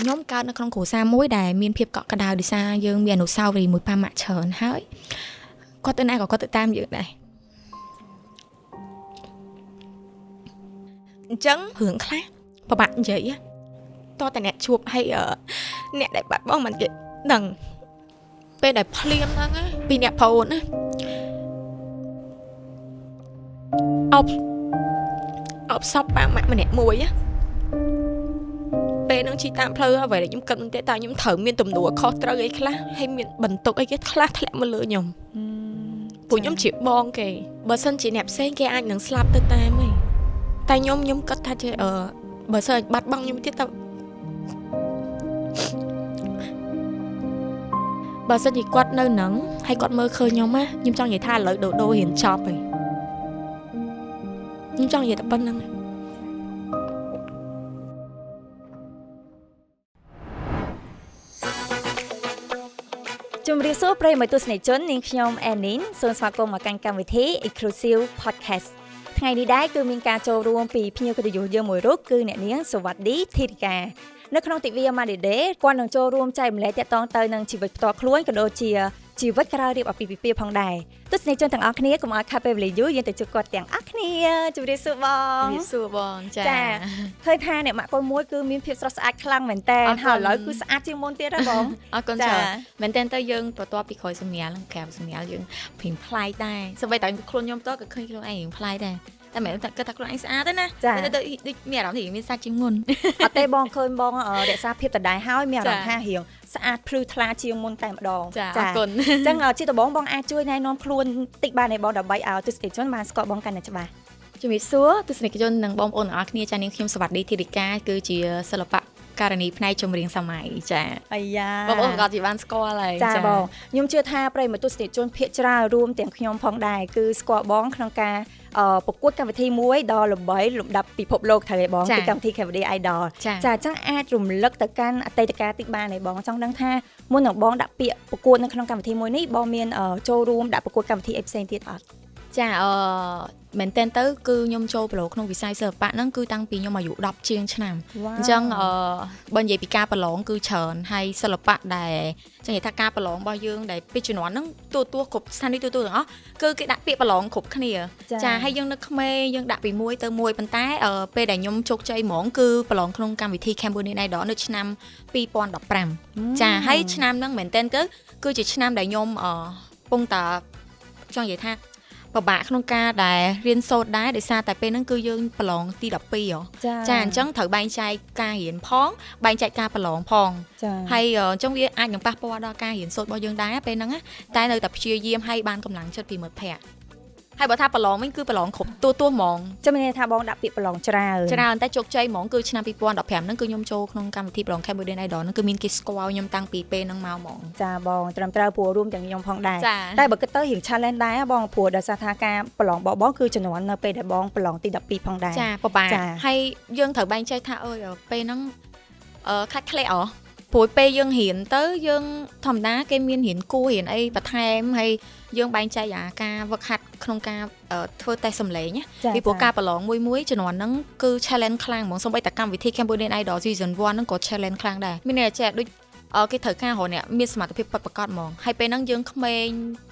nhóm cao nó không khổ xa mối đài miền phiệp cọ cả đào đi xa dương miền nổ sau vì mùi pa mạ chờn hỡi có tên ai có tự tam dự này chấn hưởng khác và bạn vậy á to tại nẹt chụp hay ở nẹt đại bạn bong mình kì đằng pe đại phliêm đó á vì nẹt phồn á ọc sọc bạn mạng mà nẹt mùi á pe nó chỉ tạm phơi vậy để chúng cần để tạo những thở miên tùm đùa khó trơ ấy khác hay miên bẩn tục ấy cái khác thẹn mà lựa nhom phụ nhóm chỉ bon kì bờ sân chỉ nẹt xe cái anh能 slap ទៅតាមឯងតែខ្ញុំគិតថាចេះបើសិនបាត់បង់ខ្ញុំទៀតទៅបើសិនជាគាត់នៅនឹងហើយគាត់មើលឃើញខ្ញុំណាខ្ញុំចង់និយាយថាឥឡូវដូររៀនចប់ហើយខ្ញុំចង់និយាយតែប៉ុណ្្នឹងជំរាបសួរប្រិយមិត្តទស្សនិកជននាងខ្ញុំអេនីនសូមស្វាគមន៍មកកាន់កម្មវិធី Exclusive Podcast ថ្ងៃនេះដែរគឺមានការចូលរួមពីភ្ញៀវកិត្តិយសយើងមួយរូបគឺអ្នកនាងសុវត្ថីធីរិកានៅក្នុងទិវាម៉ាឌីដេគាត់នឹងចូលរួមចែករំលែកទាក់ទងទៅនឹងជីវិតផ្ទាល់ខ្លួនក៏ដូចជាជីវិតក្រោយរៀបអាពាហ៍ពិពាហ៍ផងដែរទស្សនិកជនទាំងអស់គ្នាកុំឲ្យខាតពេលវេលាយូរយើងទៅជួបគាត់ទាំងអស់គ្នាជម្រាបសួរបងជម្រាបសួរបងចាឃើញថាអ្នកម៉ាក់កូនមួយគឺមានភាពស្រស់ស្អាតខ្លាំងមែនតើហើយឥឡូវគឺស្អាតជាងមុនទៀតហ៎បងអរគុណចាមែនតើទៅយើងបន្ទាប់ពីក្រោយសម្រាលក្រៅសម្រាលយើងព្រៀងប្លែកដែរសូម្បីតែខ្លួនខ្ញុំផ្ទាល់ក៏ឃើញខ្លួនឯងព្រៀងប្លែកដែរតែមិនតែគាត់ថាខ្លួនឯងស្អាតទេណាតែដូចមានអារម្មណ៍ថាមានសាច់ជាងមុនអត់ទេបងឃើញបងរក្សាភាពដដែលហើយមានអារម្មណ៍ថារៀងស្អាតភ្លឺថ្លាជាងមុនតែម្ដងចាអរគុណអញ្ចឹងជាដំបូងបងអាចជួយណែនាំខ្លួនតិចបានទេបងដើម្បីឲ្យទស្សនិកជនបានស្គាល់បងកាន់តែច្បាស់ជំរាបសួរទស្សនិកជននិងបងប្អូនទាំងអស់គ្នាចានាងខ្ញុំសវត្ថីធីរិកាគឺជាសិល្បករនីផ្នែកចម្រៀងសម័យចាអាយ៉ាបងប្អូនក៏ជាបានស្គាល់ហើយចាបងខ្ញុំជឿថាប្រិយមិត្តទស្សនិកជនភាគច្រើនរួមទាំងខ្ញុំផងដែរគឺស្គាល់បងក្នុងការប្រកួតកម្មវិធីមួយដ៏ល្បីលំដាប់ពិភពលោកត្រូវឯបងគឺកម្មវិធី KVD Idol ចាអញ្ចឹងអាចរំលឹកទៅកាន់អតីតកាលតិចបានឯបងចង់ដឹងថាមុននឹងបងដាក់ពាក្យប្រកួតនៅក្នុងកម្មវិធីមួយនេះបងមានចូលរួមដាក់ប្រកួតកម្មវិធីអីផ្សេងទៀតអត់ចាមែនតើទៅគឺខ្ញុំចូលប្រឡងក្នុងវិស័យសិល្បៈហ្នឹងគឺតាំងពីខ្ញុំអាយុ10ជាងឆ្នាំអញ្ចឹងបើនិយាយពីការប្រឡងគឺច្រើនហើយសិល្បៈដែលចឹងនិយាយថាការប្រឡងរបស់យើងដែលពីជំនាន់ហ្នឹងទូគ្រប់ស្ថានីយ៍ទូទាំងអស់គឺគេដាក់ពាក្យប្រឡងគ្រប់គ្នាចាហើយយើងនៅក្មេងយើងដាក់ពីមួយទៅមួយប៉ុន្តែពេលដែលខ្ញុំជោគជ័យហ្មងគឺប្រឡងក្នុងកម្មវិធី Cambodian Idol នៅឆ្នាំ2015ចាហើយឆ្នាំហ្នឹងមែនតើគឺជាឆ្នាំដែលខ្ញុំកំពុងតែចង់និយាយថាពិបាកក្នុងការដែលរៀនសូត្រដែរដោយសារតែពេលហ្នឹងគឺយើងប្រឡងទី12ចាអញ្ចឹងត្រូវបែងចែកការរៀនផងបែងចែកការប្រឡងផងហើយអញ្ចឹងវាអាចនឹងប៉ះពាល់ដល់ការរៀនសូត្ររបស់យើងដែរពេលហ្នឹងតែនៅតែព្យាយាមឲ្យបានកម្លាំងចិត្តពីមិត្តភ័ក្តិហើយបើថាប្រឡងវិញគឺប្រឡងគ្រប់ទូហ្មងចាំមានថាបងដាក់ពាក្យប្រឡងច្រើនតែជោគជ័យហ្មងគឺឆ្នាំ2015ហ្នឹងគឺខ្ញុំចូលក្នុងកម្មវិធីប្រឡង Cambodian Idol ហ្នឹងគឺមានគេស្គាល់ខ្ញុំតាំងពីពេលហ្នឹងមកហ្មងចាបងត្រឹមត្រូវព្រោះរួមទាំងខ្ញុំផងដែរតែបើគិតទៅរៀង challenge ដែរបងព្រោះដោយសារថាការប្រឡងបងគឺជំនាន់នៅពេលដែលបងប្រឡងទី12ផងដែរចាពិបាកហើយយើងត្រូវបែងចែកថាពេលហ្នឹងខ្លាច់ធ្លាក់ព្រោះពេលយើងរៀនទៅយើងធម្មតាគេមានរៀនគួររៀនអីបន្ថែមហើយយើងបែងចែកអាការវឹកហាត់ក្នុងការធ្វើតេស្តសម្លេងពីព្រោះការប្រឡងមួយជំនាន់ហ្នឹងគឺ challenge ខ្លាំងហ្មងសូម្បីតែកម្មវិធី Cambodian Idol Season 1ហ្នឹងក៏ challenge ខ្លាំងដែរមានតែចេះដូចគេត្រូវការរកអ្នកមានសមត្ថភាពពិតប្រាកដហ្មងហើយពេលហ្នឹងយើងក្មេង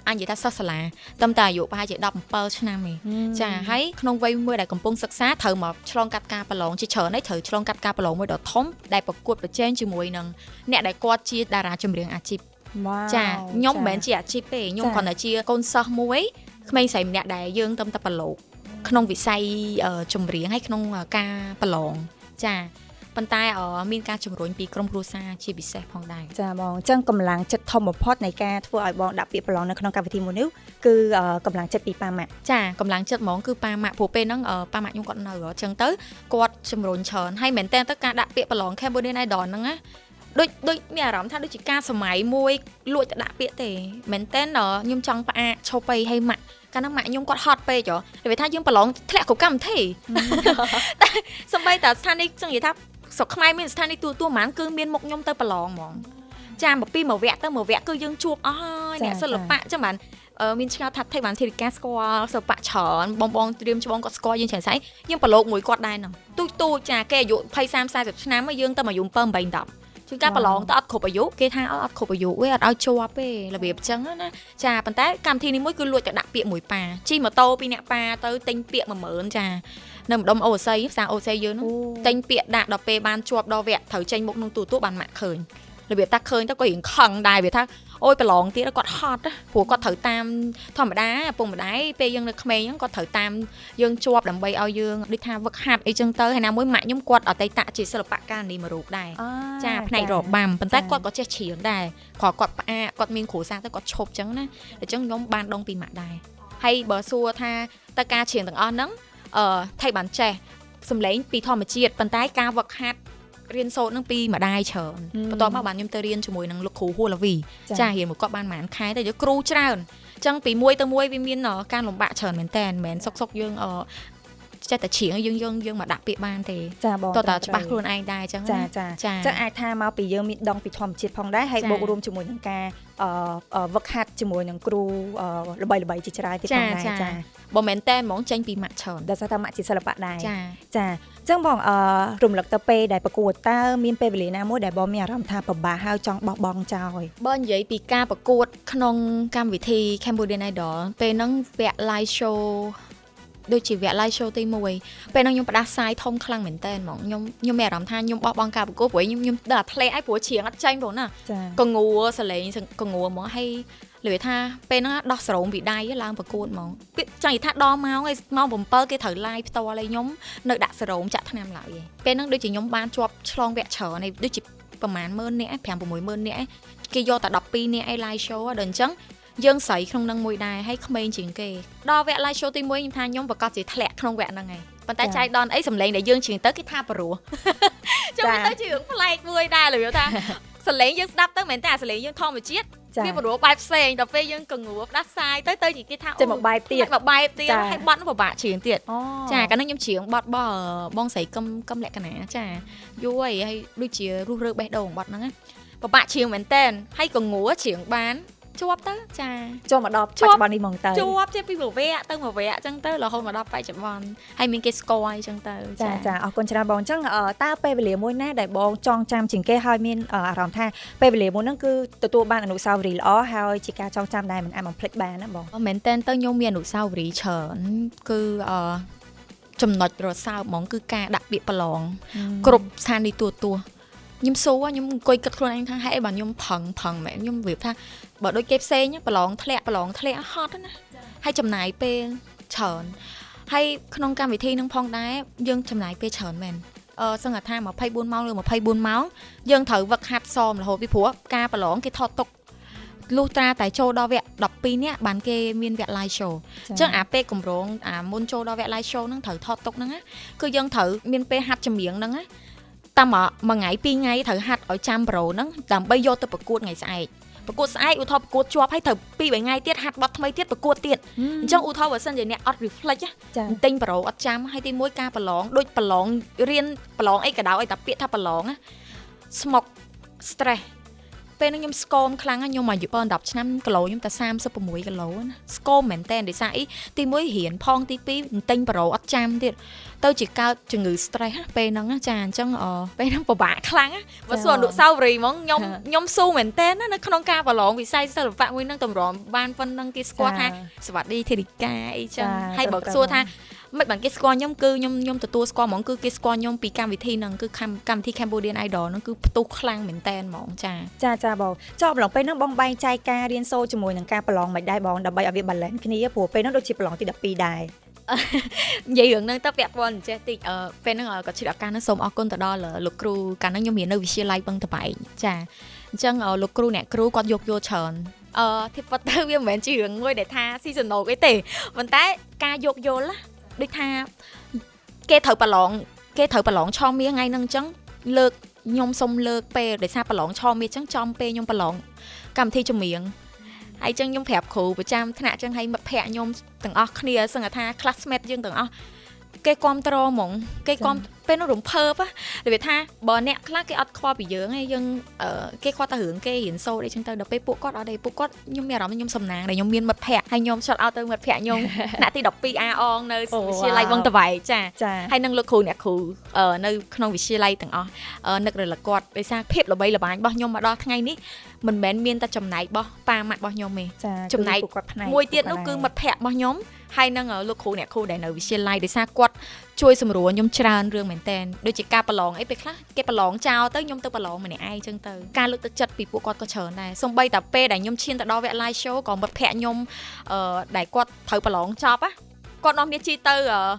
អញនិយាយថាសិស្សសាលាត្រឹមតែអាយុប្រហែលជា17ឆ្នាំទេចាហើយក្នុងវ័យមួយដែលកំពុងសិក្សាត្រូវមកឆ្លងកាត់ការប្រឡងជាច្រើនហើយត្រូវឆ្លងកាត់ការប្រឡងមួយដ៏ធំដែលប្រកួតប្រជែងជាមួយនឹងអ្នកដែលគាត់ជាតារាចម្រៀងអាជីពចាខ្ញុំមិនមែនជាអាជីពទេខ្ញុំគ្រាន់តែជាកូនសិស្សមួយក្មេងស្រីម្នាក់ដែលយើងត្រឹមតែប្រឡូកក្នុងវិស័យចម្រៀងហើយក្នុងការប្រឡងចាប៉ុន្តែមានការជំរុញពីក្រុមគ្រួសារជាពិសេសផងដែរចាបងអញ្ចឹងកម្លាំងចិត្តធំបំផុតនៃការធ្វើឲ្យបងដាក់ពាក្យប្រឡងនៅក្នុងកម្មវិធីមួយនេះគឺកម្លាំងចិត្តពីប៉ាម៉ាក់ចាកម្លាំងចិត្តហ្មងគឺប៉ាម៉ាក់ព្រោះពេលហ្នឹងប៉ាម៉ាក់ខ្ញុំគាត់នៅអញ្ចឹងទៅគាត់ជំរុញច្រើនហើយមែនតើទៅការដាក់ពាក្យប្រឡង Cambodian Idol ហ្នឹងណាដូចមានអារម្មណ៍ថាដូចជាការសម័យមួយលួចទៅដាក់ពាក្យទេមែនតើខ្ញុំចង់ផ្អាកឈប់ទៅឲ្យម៉ាក់កាលហ្នឹងម៉ាក់ខ្ញុំគាត់ហត់ពេកហ៎និយាយថាយើងប្រឡងធ្លាក់គ្រប់កម្មវិធីតែសម្បីតែស្ថានីយ៍ចង់និយាយថាស្រុកខ្មែរមានស្ថានីយ៍ទូហ្មងគឺមានមុខខ្ញុំទៅប្រឡងហ្មងចាមកពីមួយវគ្គទៅមួយវគ្គគឺយើងជួបអស់ហើយអ្នកសិល្បៈចឹងបានមានឆ្ងល់ថាថៃបានធីរិកាស្គាល់សិល្បៈច្រើនបងត្រៀមច្បងគាត់ស្គាល់យើងច្រើនស្អីយើងប្រឡូកមួយគាត់ដែរហ្នឹងទូចចាគេអាយុ20 30 40ឆ្នាំយើងទៅអាយុ7 8 10ជ ជួនកាលប្រឡងទៅអត់គ្រប់អាយុគេថាអត់គ្រប់អាយុវាអត់ឲ្យជាប់ទេរបៀបអញ្ចឹងណាចាប៉ុន្តែកម្មវិធីនេះមួយគឺលួចតែដាក់ពាក្យមួយប៉ាជិះម៉ូតូពីអ្នកប៉ាទៅទិញពាក្យ 10000 ចានៅម្ដុំអូស័យផ្សារអូស័យយើងនោះទិញពាក្យដាក់ដល់ពេលបានជាប់ដល់វគ្គត្រូវចេញមុខក្នុងទូបានម៉ាក់ឃើញរបៀបតាឃើញទៅក៏រៀងខឹងដែរវាថាអូយប្រឡងទៀតគាត់ហត់ព្រោះគាត់ត្រូវតាមធម្មតាឪពុកម្ដាយពេលយើងនៅក្មេងហ្នឹងគាត់ត្រូវតាមយើងជាប់ដើម្បីឲ្យយើងដូចថាវឹកហាត់អីចឹងទៅហើយណាមួយម៉ាក់ខ្ញុំគាត់អតីតជាសិល្បករនីមួយរូបដែរចាផ្នែករបាំប៉ុន្តែគាត់ក៏ចេះច្រៀងដែរគាត់ផ្អាកគាត់មានគ្រូសាស្ត្រទៅគាត់ឈប់ចឹងណាអញ្ចឹងខ្ញុំបានដងពីម៉ាក់ដែរហើយបើសួរថាតើការច្រៀងទាំងអស់ហ្នឹងថៃបានចេះសំឡេងពីធម្មជាតិប៉ុន្តែការវឹកហាត់រៀនសូត្រនឹងពីម្ដាយច្រើនបន្ទាប់មកបានខ្ញុំទៅរៀនជាមួយនឹងលោកគ្រូហួឡាវីចារៀនមួយគាត់បានប្រហែលខែទៅយកគ្រូច្រើនអញ្ចឹងពីមួយទៅមួយវាមានការលំបាកច្រើនមែនតើមិនមែនសុកយើងចេះតែច្រៀងយើងមកដាក់ពាក្យបានទេចាបងតើច្បាស់ខ្លួនឯងដែរអញ្ចឹងចាចឹងអាចថាមកពីយើងមានដងពីធម្មជាតិផងដែរហើយបូករួមជាមួយនឹងការវឹកហាត់ជាមួយនឹងគ្រូល្បីជាច្រើនទៀតផងដែរចាបើមែនតើហ្មងចេញពីម៉ាក់ច្រើនដោយសារតែម៉ាក់ជាសិល្បៈដែរចាចឹងបងរំលឹកទៅពេលដែលប្រកួតតើមានពេលវេលាណាមួយដែលបងមានអារម្មណ៍ថាពិបាកហើយចង់បោះបង់ចោលបើនិយាយពីការប្រកួតក្នុងកម្មវិធី Cambodian Idol ពេលហ្នឹងវគ្គ live show ដូចជាវគ្គ live show ទី1ពេលហ្នឹងខ្ញុំផ្ដាសាយធំខ្លាំងមែនតើហ្មងខ្ញុំមានអារម្មណ៍ថាខ្ញុំបោះបង់ការប្រកួតព្រោះខ្ញុំដល់ធ្លាក់ឲ្យព្រោះច្រៀងអត់ចាញ់បងណាកងួសលេងកងួហ្មងហើយលឺថាពេលហ្នឹងដោះស្រោមវិដ័យឡើងប្រកួតហ្មងពាក្យចង់និយាយថាដល់ម៉ោងឯម៉ោង7គេត្រូវ live ផ្ទាល់ឲ្យខ្ញុំនៅដាក់ស្រោមចាក់ថ្នាំឡើយពេលហ្នឹងដូចជាខ្ញុំបានជាប់ឆ្លងវគ្គច្រើនដូចជាប្រហែល10000នាក់5-60000នាក់គេយកតែ12នាក់ឯ live show ដល់អញ្ចឹងយើងស្រីក្នុងនឹងមួយដែរហើយក្មេងជាងគេដល់វគ្គ live show ទី1ខ្ញុំថាខ្ញុំប្រកាសជាធ្លាក់ក្នុងវគ្គហ្នឹងឯងប៉ុន្តែចៃដនអីសម្លេងដែលយើងច្រៀងទៅគេថាព្រោះចាំទៅជារឿងប្លែកមួយដែរលឺថាសម្លេងយើងស្ដាប់ទៅមិនមែនតែសម្លេងយើងធម្មជាតិវាព្រោះបែបផ្សេងដល់ពេលយើងកងួបផ្ដាសាយទៅគេថាអូមកបែបទៀតហើយបត់នោះពិបាកច្រៀងទៀតចាកាលនោះខ្ញុំច្រៀងបត់បងស្រីកឹមលក្ខណៈចាយូរហើយដូចជារស់រើបេះដូងបត់ហ្នឹងពិបាកច្រៀងមែនតើហើយកងួច្រៀងបានជាប់ទៅចាជាប់មកដល់បច្ចុប្បន្ននេះហ្មងទៅជាប់ពីមួយវគ្គទៅមួយវគ្គអញ្ចឹងទៅរហូតមកដល់បច្ចុប្បន្នហើយមានគេស្គាល់អញ្ចឹងទៅចាអរគុណច្រើនបងអញ្ចឹងតើពេលវេលាមួយណាដែលបងចងចាំជាងគេហើយមានអារម្មណ៍ថាពេលវេលាមួយហ្នឹងគឺទទួលបានអនុស្សាវរីយ៍ល្អហើយជាការចងចាំដែលមិនអាចបំភ្លេចបានណាបងមែនតើទៅខ្ញុំមានអនុស្សាវរីយ៍ច្រើនគឺចំណុចរសើបហ្មងគឺការដាក់ពាក្យប្រឡងគ្រប់ស្ថានីយ៍ទូខ្ញុំសួរខ្ញុំអង្គុយគិតខ្លួនឯងថាហេតុអីបើខ្ញុំផឹងមែនខ្ញុំវាថាបើដូចគេផ្សេងប្រឡងធ្លាក់ហត់ណាហើយចំណាយពេលច្រើនហើយក្នុងកម្មវិធីនឹងផងដែរយើងចំណាយពេលច្រើនមែនសឹងថា24ម៉ោងឬ24ម៉ោងយើងត្រូវវឹកហាត់សមរហូតពីព្រោះការប្រឡងគេថតទុកលុះត្រាតែចូលដល់វគ្គ12នាក់បានគេមានវគ្គ live show អញ្ចឹងអាពេលកម្រងមុនចូលដល់វគ្គ live show ហ្នឹងត្រូវថតទុកហ្នឹងគឺយើងត្រូវមានពេលហាត់ចម្រៀងហ្នឹងតាមមួយថ្ងៃ2ថ្ងៃត្រូវហាត់ឲ្យចាំប្រូហ្នឹងដើម្បីយកទៅប្រកួតថ្ងៃស្អែកប្រកួតស្អែកឧទាហរណ៍ប្រកួតជាប់ហើយត្រូវ2-3ថ្ងៃទៀតហាត់បត់ថ្មីទៀតប្រកួតទៀតអញ្ចឹងឧទាហរណ៍បើសិនជាអ្នកអត់ reflect ទិញប្រូអត់ចាំហើយទី1ការប្រឡងដូចប្រឡងរៀនប្រឡងអីក៏ដោយឲ្យតែពាក្យថាប្រឡងស្មុក stress ពេលហ្នឹងខ្ញុំស្គមខ្លាំងខ្ញុំអាយុ10ឆ្នាំគីឡូខ្ញុំតែ36គីឡូណាស្គមមែនតើដោយសារអីទី1រៀនផងទី2ទិញប្រូអត់ចាំទៀតទៅជាកើតជំងឺ stress ពេលហ្នឹងចាអញ្ចឹងពេលហ្នឹងពិបាកខ្លាំងបើសួរអនុស្សាវរីយ៍ហ្មងខ្ញុំស៊ូមែនតើនៅក្នុងការប្រឡងវិស័យសិល្បៈមួយហ្នឹងតម្រាំបានប៉ុណ្ណឹងគេស្គាល់ថាសวัสดีធីរិកាអីចឹងហើយបើសួរថាមិនបានគេស្គាល់ខ្ញុំគឺខ្ញុំទទួលស្គាល់ហ្មងគឺគេស្គាល់ខ្ញុំពីកម្មវិធីហ្នឹងគឺកម្មវិធី Cambodian Idol ហ្នឹងគឺផ្ទុះខ្លាំងមែនតើហ្មងចាបងចប់ឡងពេលហ្នឹងបងបែងចែកការរៀនសូត្រជាមួយនឹងការប្រឡងមិនដែរបងដើម្បីឲ្យវា balance គ្នាព្រោះពេលហ្នឹងដូចជាប្រឡងទី12ដែរនិយាយរឿងហ្នឹងទៅពាក់ព័ន្ធចេះតិចពេលហ្នឹងក៏ជាឱកាសហ្នឹងសូមអរគុណទៅដល់លោកគ្រូកាលហ្នឹងខ្ញុំរៀននៅវិទ្យាល័យបឹងតបែកចាអញ្ចឹងលោកគ្រូអ្នកគ្រូគាត់យកច្រើនទីពិតទៅវាមិនមែនជារឿងមួយដែលថាស៊ីសណូកអីទេប៉ុន្តែការយកយល់ដូចថាគេត្រូវប្រឡងឆមាសថ្ងៃហ្នឹងអញ្ចឹងលើកខ្ញុំសុំលើកពេលដោយសារប្រឡងឆមាសអញ្ចឹងចំពេលខ្ញុំប្រឡងកម្មវិធីចម្រៀងហើយអញ្ចឹងខ្ញុំប្រាប់គ្រូប្រចាំថ្នាក់អញ្ចឹងហើយមិត្តភ័ក្ដិខ្ញុំទាំងអស់គ្នាសឹងថា classmate យើងទាំងអស់ គេគ្រប់ត្រហ្មងគេគ្រប់ពេលនោះរំភើបរបៀបថាបើអ្នកខ្លះគេអត់ខ្វល់ពីយើងឯងយើងគេខ្វល់តែរឿងគេរៀនសូត្រអីចឹងទៅដល់ពេលពួកគាត់អត់ទេពួកគាត់ខ្ញុំមានអារម្មណ៍ខ្ញុំសំណាងដែលខ្ញុំមានមិត្តភ័ក្តិហើយខ្ញុំ shout out ទៅមិត្តភ័ក្តិខ្ញុំថ្នាក់ទី12អាអងនៅវិទ្យាល័យវងតវ៉ៃចាហើយនឹងលោកគ្រូអ្នកគ្រូនៅក្នុងវិទ្យាល័យទាំងអស់នឹករលឹកគាត់ដោយសារភាពល្បីល្បាញរបស់ខ្ញុំមកដល់ថ្ងៃនេះមិនមែនមានតែចំណែករបស់ប៉ាម៉ាក់របស់ខ្ញុំទេចំណែកមួយទៀតនោះគឺមិត្តភ័ក្តិរបស់ខ្ញុំហើយនឹងលោកគ្រូអ្នកគ្រូដែលនៅវិទ្យាល័យដោយសារគាត់ជួយសម្រួលខ្ញុំច្រើនរឿងមែនតើដូចជាការប្រឡងអីពេលខ្លះគេប្រឡងចោលទៅខ្ញុំទៅប្រឡងម្នាក់ឯងចឹងទៅការលើកទឹកចិត្តពីពួកគាត់ក៏ច្រើនដែរសូម្បីតែពេលដែលខ្ញុំឈានទៅដល់វគ្គ live show ក៏មិត្តភ័ក្តិខ្ញុំដែលគាត់ត្រូវប្រឡងចប់គាត់នាំគ្នាជិះទៅ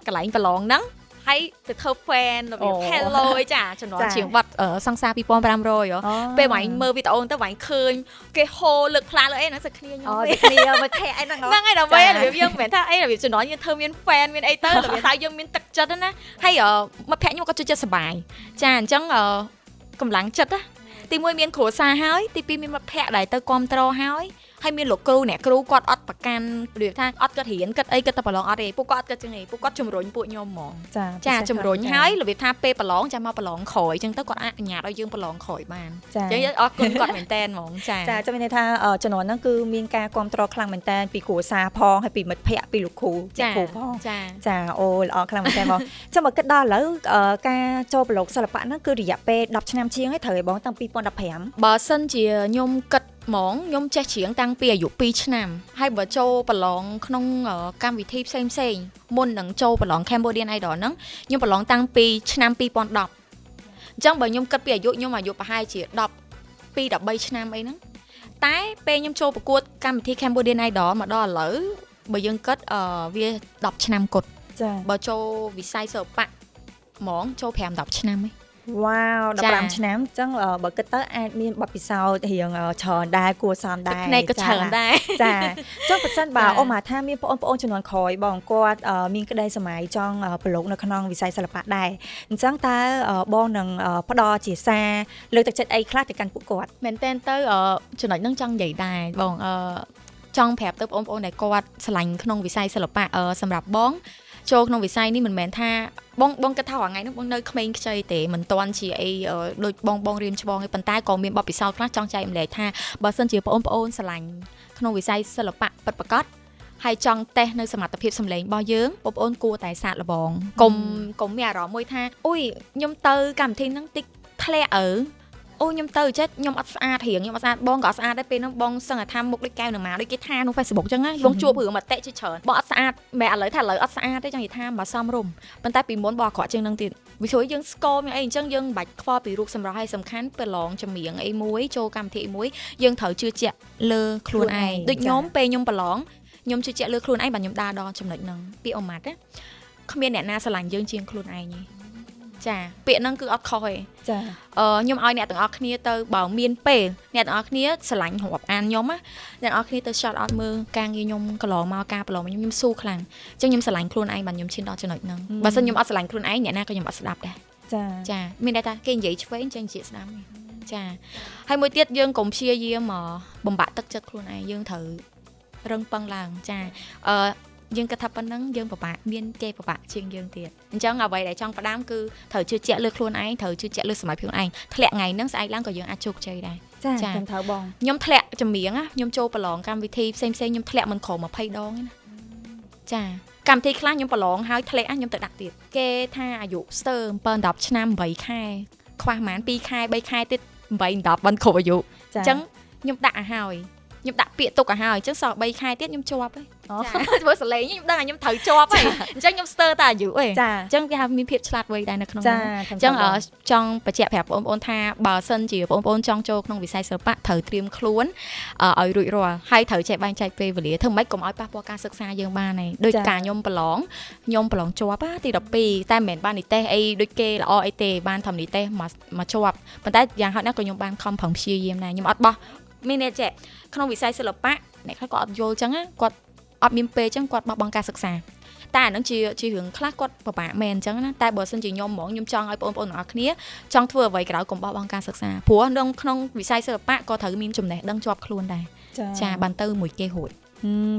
កន្លែងប្រឡងហ្នឹងហើយទៅធ្វើ fan របៀប hello អីចាជំនាន់ជាងបាត់សង្សារ 2500 ពេលបងមើលវីដេអូទៅបងឃើញគេហូរលើកផ្លាលើអីហ្នឹងសិតគ្នាខ្ញុំសិតគ្នាមកថែអីហ្នឹងហ្នឹងហើយដើម្បីរបៀបយើងមិនមែនថាអីរបៀបជំនាន់យើងធ្វើមាន fan មានអីទៅរបៀបថាយើងមានទឹកចិត្តណាហើយមិត្តភក្តិខ្ញុំក៏ជួយចិត្តសប្បាយចាអញ្ចឹងកម្លាំងចិត្តទី1មានគ្រួសារហើយទី2មានមិត្តភក្តិដែលទៅគ្រប់ត្រហើយហើយមានលោកគ្រូអ្នកគ្រូគាត់អត់ប្រកាន់របៀបថាអត់គាត់រៀនគាត់អីគាត់ទៅប្រឡងអត់ទេពួកគាត់អត់គាត់ចឹងទេពួកគាត់ជំរុញពួកខ្ញុំហ្មងចាជំរុញហើយរបៀបថាពេលប្រឡងចាំមកប្រឡងក្រោយចឹងទៅគាត់អនុញ្ញាតឲ្យយើងប្រឡងក្រោយបានចឹងអរគុណគាត់មែនតើហ្មងចាចាំមានន័យថាជំនាន់ហ្នឹងគឺមានការគ្រប់គ្រងខ្លាំងមែនតើពីគ្រួសារផងហើយពីមិត្តភ័ក្តិពីលោកគ្រូអ្នកគ្រូផងចាអូល្អខ្លាំងមែនតើហ្មងចាំមកគិតដល់ឥឡូវការចូលប្រឡងសិល្បៈហ្នឹងគឺរយៈពេល10ឆ្នាំជាងហើយត្រូវឲ្យបងតាំងពី2015បើសិនជាខ្ញុំគិតហ្មងខ្ញុំចេះច្រៀងតាំងពីអាយុ2ឆ្នាំហើយបើចូលប្រឡងក្នុងកម្មវិធីផ្សេងមុននឹងចូលប្រឡង Cambodian Idol ហ្នឹងខ្ញុំប្រឡងតាំងពីឆ្នាំ2010អញ្ចឹងបើខ្ញុំគិតពីអាយុខ្ញុំអាយុប្រហែលជា13ឆ្នាំអីហ្នឹងតែពេលខ្ញុំចូលប្រកួតកម្មវិធី Cambodian Idol មកដល់ឥឡូវបើយើងគិតវា10ឆ្នាំគត់ចាបើចូលវិស័យសិល្បៈហ្មងចូល5-10ឆ្នាំឯងវ៉ាវ15ឆ្នាំអញ្ចឹងបើគិតទៅអាចមានបទពិសោធន៍រៀងច្រើនដែរគួរសមដែរនេះក៏ច្រើនដែរចាចុះបើសិនបើអូមកថាមានបងប្អូនជំនាន់ក្រោយបងគាត់មានក្តីសម័យចង់ប្រឡូកនៅក្នុងវិស័យសិល្បៈដែរអញ្ចឹងតើបងនឹងផ្ដល់ជាសារលើកទឹកចិត្តអីខ្លះទៅកាន់ពួកគាត់មែនតើទៅចំណុចហ្នឹងចង់និយាយដែរបងចង់ប្រាប់ទៅបងប្អូនដែលគាត់ឆ្លាញ់ក្នុងវិស័យសិល្បៈសម្រាប់បងចូលក្នុងវិស័យនេះមិនមែនថាបងគិតថាថ្ងៃនេះបងនៅក្មេងខ្ចីទេមិនទាន់ជាអីដូចបងរៀនច្បងទេប៉ុន្តែក៏មានបទពិសោធន៍ខ្លះចង់ចែកម្លែកថាបើសិនជាបងប្អូនឆ្លាញ់ក្នុងវិស័យសិល្បៈពិតប្រាកដហើយចង់តេស្តនៅសមត្ថភាពសម្លេងរបស់យើងបងប្អូនគួរតែសាកល្បងកុំមានអារម្មណ៍មួយថាអូយខ្ញុំទៅកម្មវិធីហ្នឹងតិចធ្លាក់អូខ្ញុំទៅចេះខ្ញុំអត់ស្អាតរៀងខ្ញុំអត់ស្អាតបងក៏អត់ស្អាតដែរពេលហ្នឹងបងសឹងថាមុខដូចកែវនឹងមកដូចគេថាក្នុង Facebook ចឹងណាបងជួបរឿងមតិជាច្រើនបងអត់ស្អាតមែនឥឡូវថាឥឡូវអត់ស្អាតទេចង់និយាយថាបើសមរម្យប៉ុន្តែពីមុនបងអាក្រក់ជាងហ្នឹងទៀតវាជួយយើងស្គមយ៉ាងអីអញ្ចឹងយើងមិនបាច់ខ្វល់ពីរូបសម្រស់ឲ្យសំខាន់ប្រឡងចម្រៀងអីមួយចូលកម្មវិធីអីមួយយើងត្រូវជឿជាក់លើខ្លួនឯងដូចខ្ញុំពេលខ្ញុំប្រឡងខ្ញុំជឿជាក់លើខ្លួនឯងបាទខ្ញុំដើរដល់ចំណុចហ្នឹងពាក្យអម៉ាត់ណាគ្មានអ្នកណាស្រឡាញ់យើងជាងខ្លួនឯងទេចាពាក្យហ្នឹងគឺអត់ខុសទេចាខ្ញុំឲ្យអ្នកទាំងអស់គ្នាទៅបើមានពេលអ្នកទាំងអស់គ្នាស្រឡាញ់រាប់អានខ្ញុំណាអ្នកទាំងអស់គ្នាទៅ shout out មើលការងារខ្ញុំកន្លងមកការប្រឡងខ្ញុំស៊ូខ្លាំងអញ្ចឹងខ្ញុំស្រឡាញ់ខ្លួនឯងបាទខ្ញុំឈានដល់ចំណុចហ្នឹងបើមិនខ្ញុំអត់ស្រឡាញ់ខ្លួនឯងអ្នកណាក៏ខ្ញុំអត់ស្ដាប់ដែរចាមានន័យថាគេនិយាយឆ្វេងចេះនិយាយស្ដាប់ចាហើយមួយទៀតយើងកុំព្យាយាមបំបាក់ទឹកចិត្តខ្លួនឯងយើងត្រូវរឹងប៉ឹងឡើងចាយើងគិតថាប៉ុណ្ណឹងយើងពិបាកមានគេពិបាកជាងយើងទៀតអញ្ចឹងអ្វីដែលចង់ផ្ដាំគឺត្រូវជឿជាក់លើខ្លួនឯងត្រូវជឿជាក់លើសមត្ថភាពខ្លួនឯងធ្លាក់ថ្ងៃហ្នឹងស្អែកឡើងក៏យើងអាចជោគជ័យដែរចាខ្ញុំត្រូវបងខ្ញុំធ្លាក់ចម្រៀងខ្ញុំចូលប្រឡងកម្មវិធីផ្សេងខ្ញុំធ្លាក់មិនក្រោម20ដងណាចាកម្មវិធីខ្លះខ្ញុំប្រឡងហើយធ្លាក់ខ្ញុំទៅដាក់ទៀតគេថាអាយុស្ទើរ7 10ឆ្នាំ8ខែខ្វះប្រហែល2ខែ3ខែទៀត8 10មិនគ្រប់អាយុអញ្ចឹងខ្ញុំដាក់ឲ្យហើយខ្ញុំដាក់ពាក្យទុកឲ្យហើយអញ្ចឹងសល់3ខែទៀតខ្ញុំជាប់ហើយធ្វើសលេងខ្ញុំដឹងថាខ្ញុំត្រូវជាប់ហើយអញ្ចឹងខ្ញុំស្ទើរតែអាយុឯងអញ្ចឹងគេថាមានភាពឆ្លាតវៃដែរនៅក្នុងនោះអញ្ចឹងចង់បញ្ជាក់ប្រាប់បងប្អូនថាបើសិនជាបងប្អូនចង់ចូលក្នុងវិស័យសិល្បៈត្រូវត្រៀមខ្លួនឲ្យរួចរាល់ហើយត្រូវចេះបែងចែកពេលវេលាធ្វើម៉េចកុំឲ្យប៉ះពាល់ការសិក្សាយើងបានឯងដូចការខ្ញុំប្រឡងជាប់ទី12តែមិនមែនបាននិទេសអីដូចគេល្អអីទេបានធម្មនិទេសមកជាប់ប៉ុន្តែយ៉ាងហោចណាស់ក៏ខ្ញុំបានខំប្រឹងព្យាយាមដែរខ្ញុំអត់បោះមានន័យចេះក្នុងវិស័យសិល្បៈអ្នកខ្លះក៏អត់យល់ចឹងគាត់អត់មានពេលចឹងគាត់បោះបង់ការសិក្សាតែអានឹងជារឿងខ្លះគាត់ពិបាកមែនចឹងណាតែបើសិនជាខ្ញុំហ្មងខ្ញុំចង់ឲ្យបងប្អូនទាំងអស់គ្នាចង់ធ្វើអ្វីក្រៅកុំបោះបង់ការសិក្សាព្រោះក្នុងវិស័យសិល្បៈក៏ត្រូវមានចំណេះដឹងជាប់ខ្លួនដែរចាបានទៅមួយគេរួច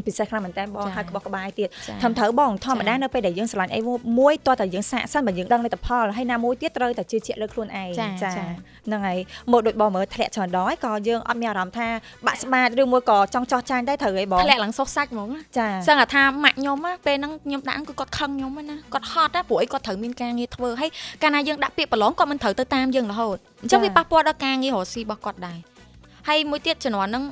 ពិសេសខ្លាំងមែនតើបង ចា៎ ហើយក្បោះក្បាយទៀត ចា៎ ធំត្រូវបងធម្មតា ចា៎ នៅពេលដែលយើងស្រឡាញ់អីមួយតោះតែយើងសាកសិនបើយើងដឹងលទ្ធផលហើយណាមួយទៀតត្រូវតែជឿជាក់លើខ្លួនឯង ចា៎ ចា ចា៎ ហ្នឹងហើយមកដូចបងមើលធ្លាក់ច្រើនដងហើយក៏យើងអត់មានអារម្មណ៍ថាបាក់ស្មាតឬមួយក៏ចង់ចោះចាញ់ដែរត្រូវអីបង ធ្លាក់ឡើងសុសសាច់ហ្មងណា ចា សឹងថាម៉ាក់ខ្ញុំពេលហ្នឹងខ្ញុំដាក់គឺគាត់ខឹងខ្ញុំណាគាត់ហត់ណាព្រោះអីគាត់ត្រូវមានការងារធ្វើហើយកាលណាយើងដាក់ពាក្យប្រឡងគាត់មិនត្រូវទៅតាមយើងរហូតអញ្ចឹងវាប៉ះពាល់ដល់ការងាររកស៊ីរបស់គាត់ដែរហើយមួយទៀតជំនាន់ហ្នឹង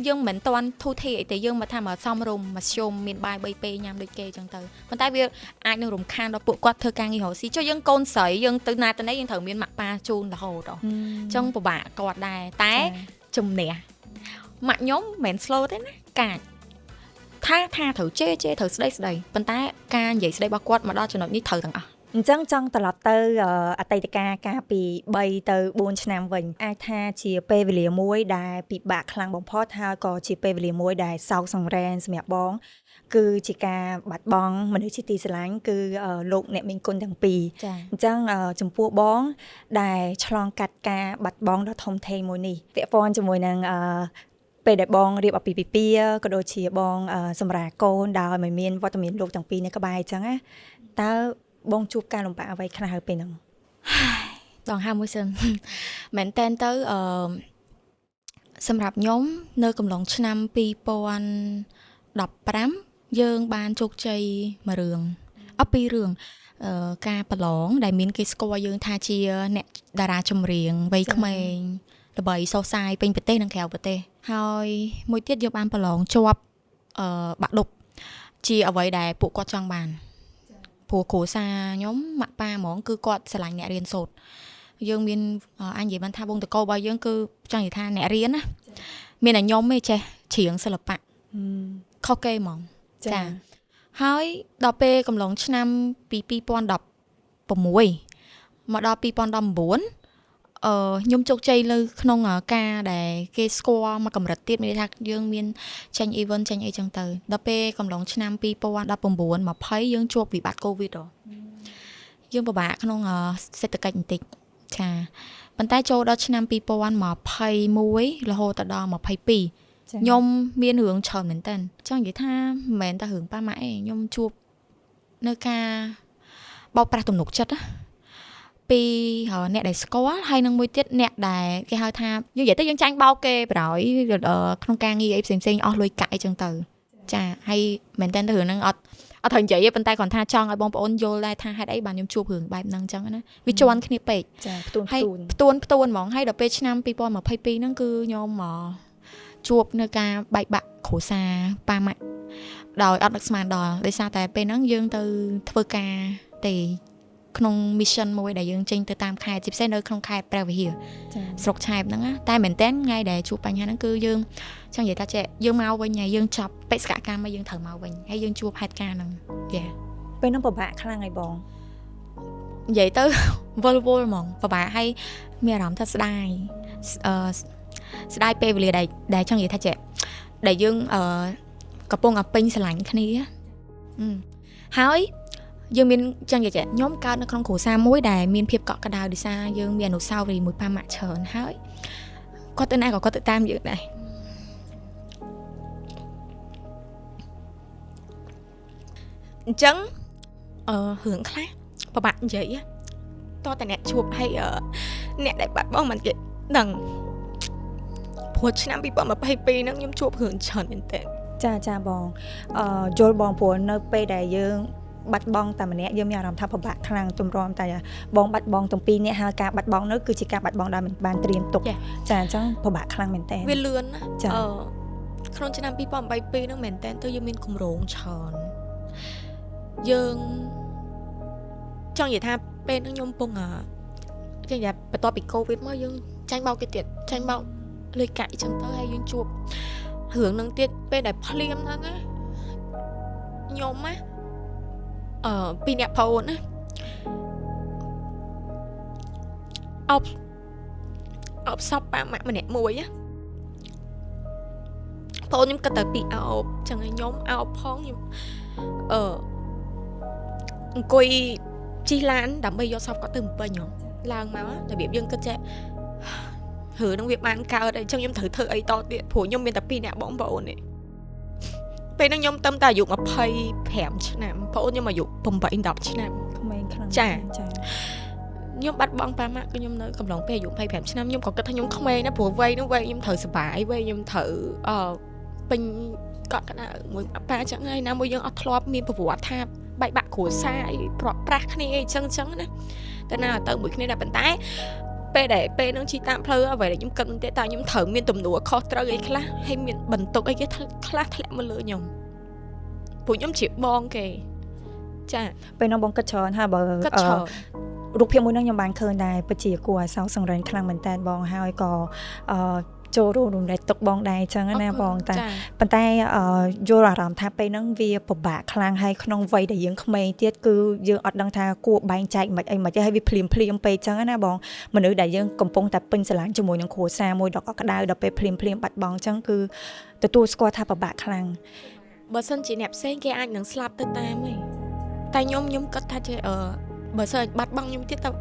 យើងមិនតាន់ធូរធារអីទេយើងមកថាមកសំរុំមកជុំមានបាយ3ពេលញ៉ាំដូចគេអញ្ចឹងទៅប៉ុន្តែវាអាចនឹងរំខានដល់ពួកគាត់ធ្វើការងាររកស៊ីចុះយើងកូនស្រីយើងទៅណាទៅណីយើងត្រូវមានម៉ាក់ប៉ាជូនរហូតអញ្ចឹងពិបាកគាត់ដែរតែជំនះម៉ាក់ខ្ញុំមិនមែន slow ទេណាកាចថាត្រូវជេរត្រូវស្ដីប៉ុន្តែការនិយាយស្ដីរបស់គាត់មកដល់ចំណុចនេះត្រូវទាំងអស់ អញ្ចឹងចង់ត្រឡប់ទៅអតីតកាលកាលពី3ទៅ4ឆ្នាំវិញអាចថាជាពេលវេលាមួយដែលពិបាកខ្លាំងបំផុតហើយក៏ជាពេលវេលាមួយដែលសោកសង្រេនសម្រាប់បងគឺជាការបាត់បង់មនុស្សជាទីស្រឡាញ់គឺលោកអ្នកមានគុណទាំងពីរ ចា៎ អញ្ចឹងចំពោះបងដែលឆ្លងកាត់ការបាត់បង់ដ៏ធំធេងមួយនេះពាក់ព័ន្ធជាមួយនឹងពេលដែលបងរៀបអាពាហ៍ពិពាហ៍ក៏ដូចជាបងសម្រាប់កូនដោយមិនមានវត្តមានលោកទាំងពីរនៅក្បែរអញ្ចឹងណាតើបងជួបការលំបាកអ្វីខ្លះហើយពេលហ្នឹង ដងហាមួយសិន មែនតែនទៅសម្រាប់ខ្ញុំនៅកំឡុងឆ្នាំ2015យើងបានជោគជ័យមួយរឿងពីររឿងការប្រឡងដែលមានគេស្គាល់យើងថាជាអ្នកតារាចម្រៀងវ័យក្មេងល្បីសុសសាយពេញប្រទេសនិងក្រៅប្រទេសហើយមួយទៀតយើងបានប្រឡងជាប់បាក់ឌុបជាអ្វីដែលពួកគាត់ចង់បានព្រោះគ្រួសារខ្ញុំម៉ាក់ប៉ាហ្មងគឺគាត់ស្រឡាញ់អ្នករៀនសូត្រយើងមានអញនិយាយបានថាវងតកោរបស់យើងគឺចង់និយាយថាអ្នករៀនណាមានតែខ្ញុំទេចេះច្រៀងសិល្បៈខុសគេហ្មងចាហើយដល់ពេលកំឡុងឆ្នាំពី2016មកដល់2019ខ្ញុំជោគជ័យលើក្នុងការដែលគេស្គាល់មកកម្រិតទៀតមានន័យថាយើងមានចាញ់ event ចាញ់អីចឹងទៅដល់ពេលកំឡុងឆ្នាំ2019 20យើងជួបវិបត្តិ COVID យើងពិបាកក្នុងសេដ្ឋកិច្ចបន្តិចចាប៉ុន្តែចូលដល់ឆ្នាំ2021រហូតដល់22ខ្ញុំមានរឿងច្រើនមែនតើចង់និយាយថាមិនមែនតែរឿងប៉ាម៉ាក់ឯងខ្ញុំជួបនៅការបោកប្រាស់ទំនុកចិត្តណាពីអ្នកដែលស្គាល់ហើយនឹងមួយទៀតអ្នកដែលគេហៅថាយើងនិយាយទៅយើងចាញ់បោកគេប្រហើយក្នុងការងារអីផ្សេងៗអស់លុយកាក់អីចឹងទៅចាហើយមែនតើរឿងហ្នឹងអត់ត្រូវនិយាយទេប៉ុន្តែគាត់ថាចង់ឲ្យបងប្អូនយល់ដែរថាហេតុអីបានខ្ញុំជួបរឿងបែបហ្នឹងចឹងណាវាជន់គ្នាពេកចាផ្ទួនហ្មងហើយដល់ពេលឆ្នាំ2022ហ្នឹងគឺខ្ញុំជួបនៅការបែកបាក់គ្រួសារប៉ាម៉ាក់ដោយអត់នឹកស្មានដល់ដោយសារតែពេលហ្នឹងយើងទៅធ្វើការទេក្នុង mission មួយដែលយើងចេញទៅតាមខេត្តជាពិសេសនៅក្នុងខេត្តព្រះវិហារស្រុកឆែបហ្នឹងណាតែមែនតើថ្ងៃដែលជួបបញ្ហាហ្នឹងគឺយើងចង់និយាយថាយើងមកវិញហើយយើងចាប់បេសកកម្មមកយើងត្រូវមកវិញហើយយើងជួបហេតុការណ៍ហ្នឹងពេលហ្នឹងពិបាកខ្លាំងហើយបងនិយាយទៅវល់ហ្មងពិបាកហើយមានអារម្មណ៍ថាស្ដាយពេលវេលាដែលចង់និយាយថាដែលយើងកំពុងពេញស្រឡាញ់គ្នាហើយយើងមានចង់និយាយខ្ញុំកើតនៅក្នុងគ្រួសារមួយដែលមានភាពកក់ក្ដៅដោយសារយើងមានអនុស្សាវរីយ៍មួយប៉ាម៉ាក់ច្រើនហើយគាត់ទៅណាក៏គាត់ទៅតាមយើងដែរអញ្ចឹងរឿងខ្លះពិបាកនិយាយតោះតែអ្នកជួបហើយអ្នកដែលបាត់បង់មិនគេដឹងព្រោះឆ្នាំ2022ហ្នឹងខ្ញុំជួបរឿងច្រើនមែនតើចាបងយល់បងព្រោះនៅពេលដែលយើងបាត់បង់តែម្នាក់យើងមានអារម្មណ៍ថាពិបាកខ្លាំងទម្រាំតែបងបាត់បង់ទាំងពីរនាក់ហើយការបាត់បង់នោះគឺជាការបាត់បង់ដែលមិនបានត្រៀមទុកចាអញ្ចឹងពិបាកខ្លាំងមែនតើវាលឿនណាក្នុងឆ្នាំ2022ហ្នឹងមែនតើទៅយើងមានគម្រោងច្រើនយើងចង់និយាយថាពេលហ្នឹងខ្ញុំពងចេះតែបន្ទាប់ពី COVID មកយើងចាញ់បោកគេទៀតចាញ់បោកលុយកាក់អញ្ចឹងទៅហើយយើងជួបរឿងហ្នឹងទៀតពេលដែលភ្លាមហ្នឹងណាខ្ញុំណាពីអ្នកប្អូនណាអបសពប៉ាម៉ាក់ម្នាក់មួយណាប្អូនខ្ញុំគិតតែពីអបចឹងខ្ញុំអបផងខ្ញុំអង្គុយជីឡានដើម្បីយកសពគាត់ទៅបំពេញឡើងមករបៀបយើងគិតចេះរឿងហ្នឹងវាបានកើតអញ្ចឹងខ្ញុំត្រូវធ្វើអីតទៀតព្រោះខ្ញុំមានតែពីរអ្នកបងប្អូនទេ ពេលហ្នឹងខ្ញុំតាមតែអាយុ25ឆ្នាំបងអូនខ្ញុំអាយុ8 10ឆ្នាំ ក្មេងខ្លាំង ចាខ្ញុំបាត់បង់ប៉ាម៉ាក់គឺខ្ញុំនៅកំឡុងពេលអាយុ25ឆ្នាំខ្ញុំក៏គិតថាខ្ញុំក្មេងដែរព្រោះវ័យហ្នឹងវ័យខ្ញុំត្រូវសុបាយវ័យខ្ញុំត្រូវពេញកក់ក្ដៅមួយប៉ាចឹងហើយណាមួយយើងអត់ធ្លាប់មានប្រវត្តិថាបែកបាក់គ្រួសារអីប្រក់ប្រាស់គ្នាអីចឹងណាតែណាទៅមួយគ្នាដែរប៉ុន្តែពេលហ្នឹងជីតាមផ្លូវអ្វីដែលខ្ញុំគិតមិនទេតែខ្ញុំត្រូវមានទំនួលខុសត្រូវអីខ្លះហើយមានបន្ទុកអីគេខ្លះធ្លាក់មកលើខ្ញុំព្រោះខ្ញុំជាបងគេចា ពេលនោះបងគិតច្រើនហើយបើ គិតច្រើន រូបភាពមួយហ្នឹងខ្ញុំបានឃើញដែរពិតជាគួរឲ្យសោកសង្រេងខ្លាំងមែនតើបងហើយក៏ចូលរួមរំលែកទុកបងដែរអញ្ចឹងណាបងតែប៉ុន្តែយល់អារម្មណ៍ថាពេលហ្នឹងវាពិបាកខ្លាំងហើយក្នុងវ័យដែលយើងក្មេងទៀតគឺយើងអត់ដឹងថាគួរបែងចែកមិនអីមិនទេហើយវាភ្លាមពេកអញ្ចឹងណាបងមនុស្សដែលយើងកំពុងតែពេញស្រឡាញ់ជាមួយនឹងគ្រួសារមួយដ៏កក់ក្ដៅដល់ពេលភ្លាមបាត់បង់អញ្ចឹងគឺទទួលស្គាល់ថាពិបាកខ្លាំង បើសិនជាអ្នកផ្សេងគេអាចនឹងស្លាប់ទៅតាមហីតែខ្ញុំគិតថាជាបើសិនបាត់បង់ខ្ញុំទៀតទៅ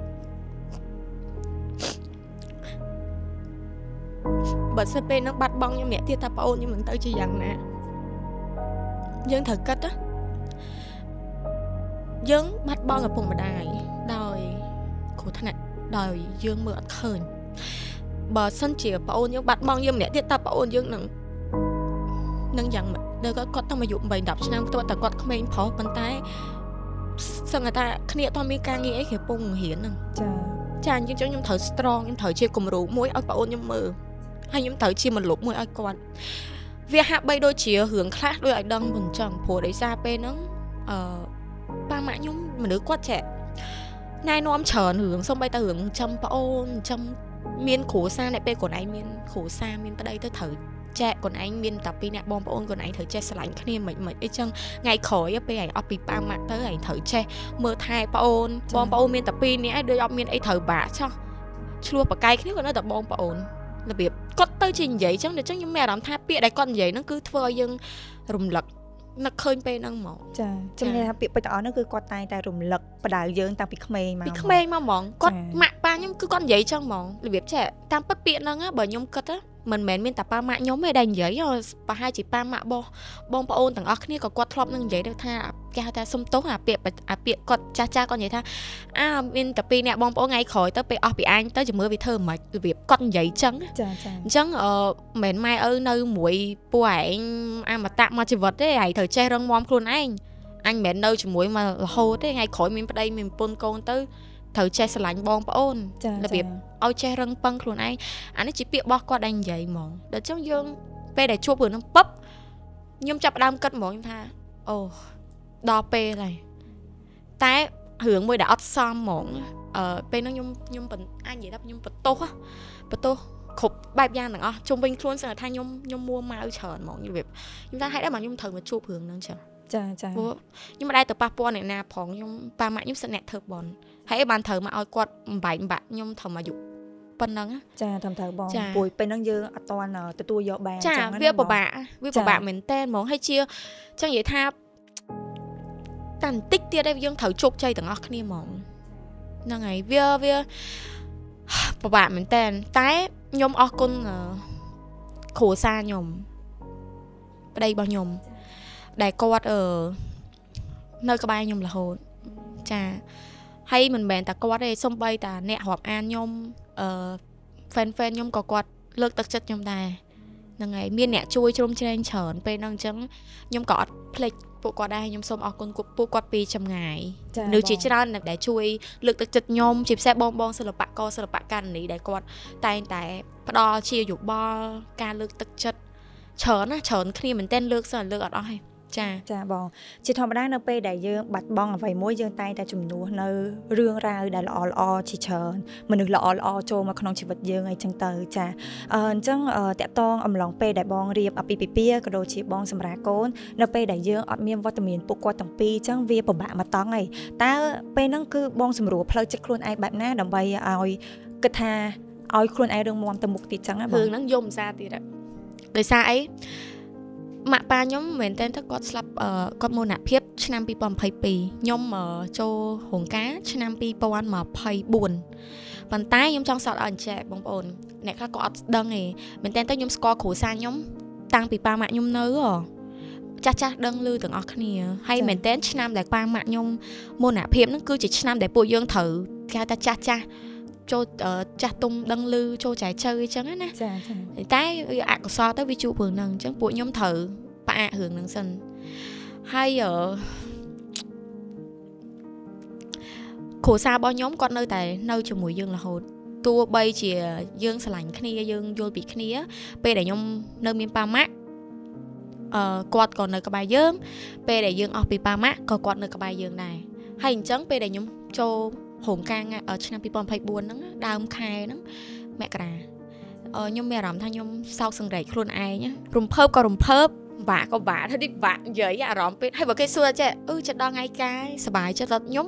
បើសិនពេលហ្នឹងបាត់បង់ខ្ញុំអ្នកទៀតថាប្អូនខ្ញុំនឹងទៅជាយ៉ាងណាយើងត្រូវគិតណាយើងបាត់បង់ឪពុកម្ដាយដោយគ្រោះថ្នាក់ដោយយើងមើលអត់ឃើញបើសិនជាប្អូនយើងបាត់បង់យើងម្នាក់ទៀតតើប្អូនយើងនឹងយ៉ាងម៉េចដល់គាត់ទៅអាយុ8 10ឆ្នាំគាត់តែគាត់ក្មេងប្រុសប៉ុន្តែសឹងថាគ្នាអត់មានការងារអីគេពងរៀនហ្នឹងចាអញ្ចឹងខ្ញុំត្រូវ strong ខ្ញុំត្រូវជាគំរូមួយឲ្យប្អូនខ្ញុំមើលហើយខ្ញុំត្រូវជាមលុបមួយឲ្យគាត់វាហាក់បីដូចជារឿងខ្លះដូចឲ្យដឹងមិនចឹងព្រោះដោយសារពេលហ្នឹងប៉ាម៉ាក់ខ្ញុំមនុស្សគាត់ចេះណែនាំច្រើនរឿងសូម្បីតែរឿងចំប្អូនចំមានគ្រួសារអ្នកពេលខ្លួនឯងមានគ្រួសារមានប្តីទៅត្រូវចែកខ្លួនឯងមានតែពីរអ្នកបងប្អូនខ្លួនឯងត្រូវចេះស្រឡាញ់គ្នាមិនអីចឹងថ្ងៃក្រោយពេលឯងអត់ពីប៉ាម៉ាក់ទៅឯងត្រូវចេះមើលថែប្អូនបងប្អូនមានតែពីរនាក់ឯងដូចអត់មានអីត្រូវបាក់ចោះឆ្លោះប្រកែកគ្នាក៏នៅតែបងប្អូនរបៀបគាត់ទៅជានិយាយចឹងដល់ចឹងខ្ញុំមានអារម្មណ៍ថាពាក្យដែលគាត់និយាយហ្នឹងគឺធ្វើឲ្យយើងរំលឹកនឹកឃើញពេលហ្នឹងហ្មងចាជំនឿថាពាក្យពេចន៍ទាំងអស់ហ្នឹងគឺគាត់តែរំលឹកបដៅយើងតាំងពីក្មេងមកហ្មងគាត់ម៉ាក់ប៉ាខ្ញុំគឺគាត់និយាយចឹងហ្មងរបៀបចេះតាមពិតពាក្យហ្នឹងបើខ្ញុំគិតណាមិនមែនមានតែប៉ាម៉ាក់ខ្ញុំទេដែលនិយាយប្រហែលជាប៉ាម៉ាក់បងប្អូនទាំងអស់គ្នាក៏គាត់ធ្លាប់នឹងនិយាយដែរថាគេហៅថាសុំទោសអាពាក្យគាត់ចាស់គាត់និយាយថាមានតែពីរអ្នកបងប្អូនថ្ងៃក្រោយទៅពេលអស់ពីអញទៅជំរឿវាធ្វើមិនរបៀបគាត់និយាយចឹងចាអញ្ចឹងមិនមែនម៉ែឪនៅមួយពួកឯងអមតៈមកជីវិតទេឯងត្រូវចេះរឹងមាំខ្លួនឯងអញមិនមែននៅជាមួយមករហូតទេថ្ងៃក្រោយមានប្តីមានប្រពន្ធកូនទៅត្រូវចេះស្រឡាញ់បងប្អូនរបៀបឲ្យចេះរឹងប៉ឹងខ្លួនឯងអានេះជាពាក្យរបស់គាត់ដែលនិយាយហ្មងដល់ចឹងយើងពេលដែលជួបរឿងហ្នឹងពឹបខ្ញុំចាប់ផ្ដើមគិតហ្មងខ្ញុំថាអូដល់ពេលហើយតែរឿងមួយដែលអត់សមហ្មងពេលហ្នឹងខ្ញុំអាចនិយាយថាខ្ញុំបន្ទោសគ្រប់បែបយ៉ាងទាំងអស់ជុំវិញខ្លួនស្អាតថាខ្ញុំមួម៉ៅច្រើនហ្មងរបៀបខ្ញុំថាហេតុអីមកខ្ញុំត្រូវមកជួបរឿងហ្នឹងចឹងចាព្រោះខ្ញុំមិនដែលទៅប៉ះពាល់អ្នកណាផងខ្ញុំប៉ាម៉ាក់ខ្ញុំសិនអ្នកធ្វើបន់ហើយបានត្រូវមកឲ្យគាត់បំបែកបាក់ខ្ញុំត្រូវមកអាយុប៉ុណ្ណឹងចាត្រូវបងពួយពេលហ្នឹងយើងអត់ទាន់ទទួលយកបានចឹងចាវាពិបាកមែនតើហ្មងហើយជាចឹងនិយាយថាតែបន្តិចទៀតឯងយើងត្រូវជោគជ័យទាំងអស់គ្នាហ្មងហ្នឹងហើយវាពិបាកមែនតើតែខ្ញុំអរគុណគ្រួសារខ្ញុំប្តីរបស់ខ្ញុំដែលគាត់នៅក្បែរខ្ញុំរហូតចាហើយមិនមែនតែគាត់ទេសូម្បីតែអ្នករាប់អានខ្ញុំfan ខ្ញុំក៏គាត់លើកទឹកចិត្តខ្ញុំដែរហ្នឹងហើយមានអ្នកជួយជ្រោមជ្រែងច្រើនពេលហ្នឹងអញ្ចឹងខ្ញុំក៏អត់ភ្លេចពួកគាត់ដែរខ្ញុំសូមអរគុណពួកគាត់ពីចម្ងាយនៅជាច្រើនដែលជួយលើកទឹកចិត្តខ្ញុំជាពិសេសបងសិល្បករសិល្បករនីដែលគាត់តែងតែផ្ដល់ជាយោបល់ការលើកទឹកចិត្តច្រើនគ្នាមែនទែនលើកសិនលើកអត់អស់ទេចាបងជាធម្មតានៅពេលដែលយើងបាត់បង់អ្វីមួយយើងតែងតែជំនួសនៅរឿងរ៉ាវដែលល្អជាច្រើនមនុស្សល្អចូលមកក្នុងជីវិតយើងអីចឹងទៅចាអញ្ចឹងតកតងអំឡុងពេលដែលបងរៀបអាពាហ៍ពិពាហ៍ក៏ដូចជាបងសម្រាប់កូននៅពេលដែលយើងអត់មានវត្តមានពួកគាត់ទាំងពីរអញ្ចឹងវាពិបាកមកតង់ហើយតើពេលហ្នឹងគឺបងសម្រួលផ្លូវចិត្តខ្លួនឯងបែបណាដើម្បីឲ្យគិតថាឲ្យខ្លួនឯងរឿងមាំទៅមុខទៀតចឹងណាបងរឿងហ្នឹងយំសារទៀតដោយសារអីម៉ាក់ប៉ាខ្ញុំមែនតើគាត់ស្លាប់គាត់មរណភាពឆ្នាំ2022ខ្ញុំចូលរោងការឆ្នាំ2024ប៉ុន្តែខ្ញុំចង់សល់ឲ្យអញ្ចេះបងប្អូនអ្នកខ្លះក៏អត់ដឹងទេមែនតើខ្ញុំស្គាល់គ្រួសារខ្ញុំតាំងពីប៉ាម៉ាក់ខ្ញុំនៅ ចាស់ដឹងឮទាំងអស់គ្នាហើយមែនតើឆ្នាំដែលប៉ាម៉ាក់ខ្ញុំមនភាពហ្នឹងគឺជាឆ្នាំដែលពួកយើងត្រូវគេហៅថាចាស់ចូលចាស់ទុំដឹងឮចូលចែកជើអញ្ចឹងណាចាតែអកុសលទៅវាជួបរឿងហ្នឹងអញ្ចឹងពួកខ្ញុំត្រូវផ្អាករឿងហ្នឹងសិនហើយគ្រួសាររបស់ខ្ញុំគាត់នៅតែនៅជាមួយយើងរហូតទោះបីជាយើងស្រឡាញ់គ្នាយើងយល់ពីគ្នាពេលដែលខ្ញុំនៅមានប៉ាម៉ាក់គាត់ក៏នៅក្បែរយើងពេលដែលយើងអស់ពីប៉ាម៉ាក់ក៏គាត់នៅក្បែរយើងដែរហើយអញ្ចឹងពេលដែលខ្ញុំចូលរោងការឆ្នាំ2024ហ្នឹងដើមខែហ្នឹងមករាខ្ញុំមានអារម្មណ៍ថាខ្ញុំសោកសង្រេចខ្លួនឯងរំភើបក៏រំភើបបាក់ក៏បាក់ហើយបាក់និយាយអារម្មណ៍ពេកហើយបើគេសួរចេះចិត្តដល់ថ្ងៃកាយសប្បាយចិត្តដល់ខ្ញុំ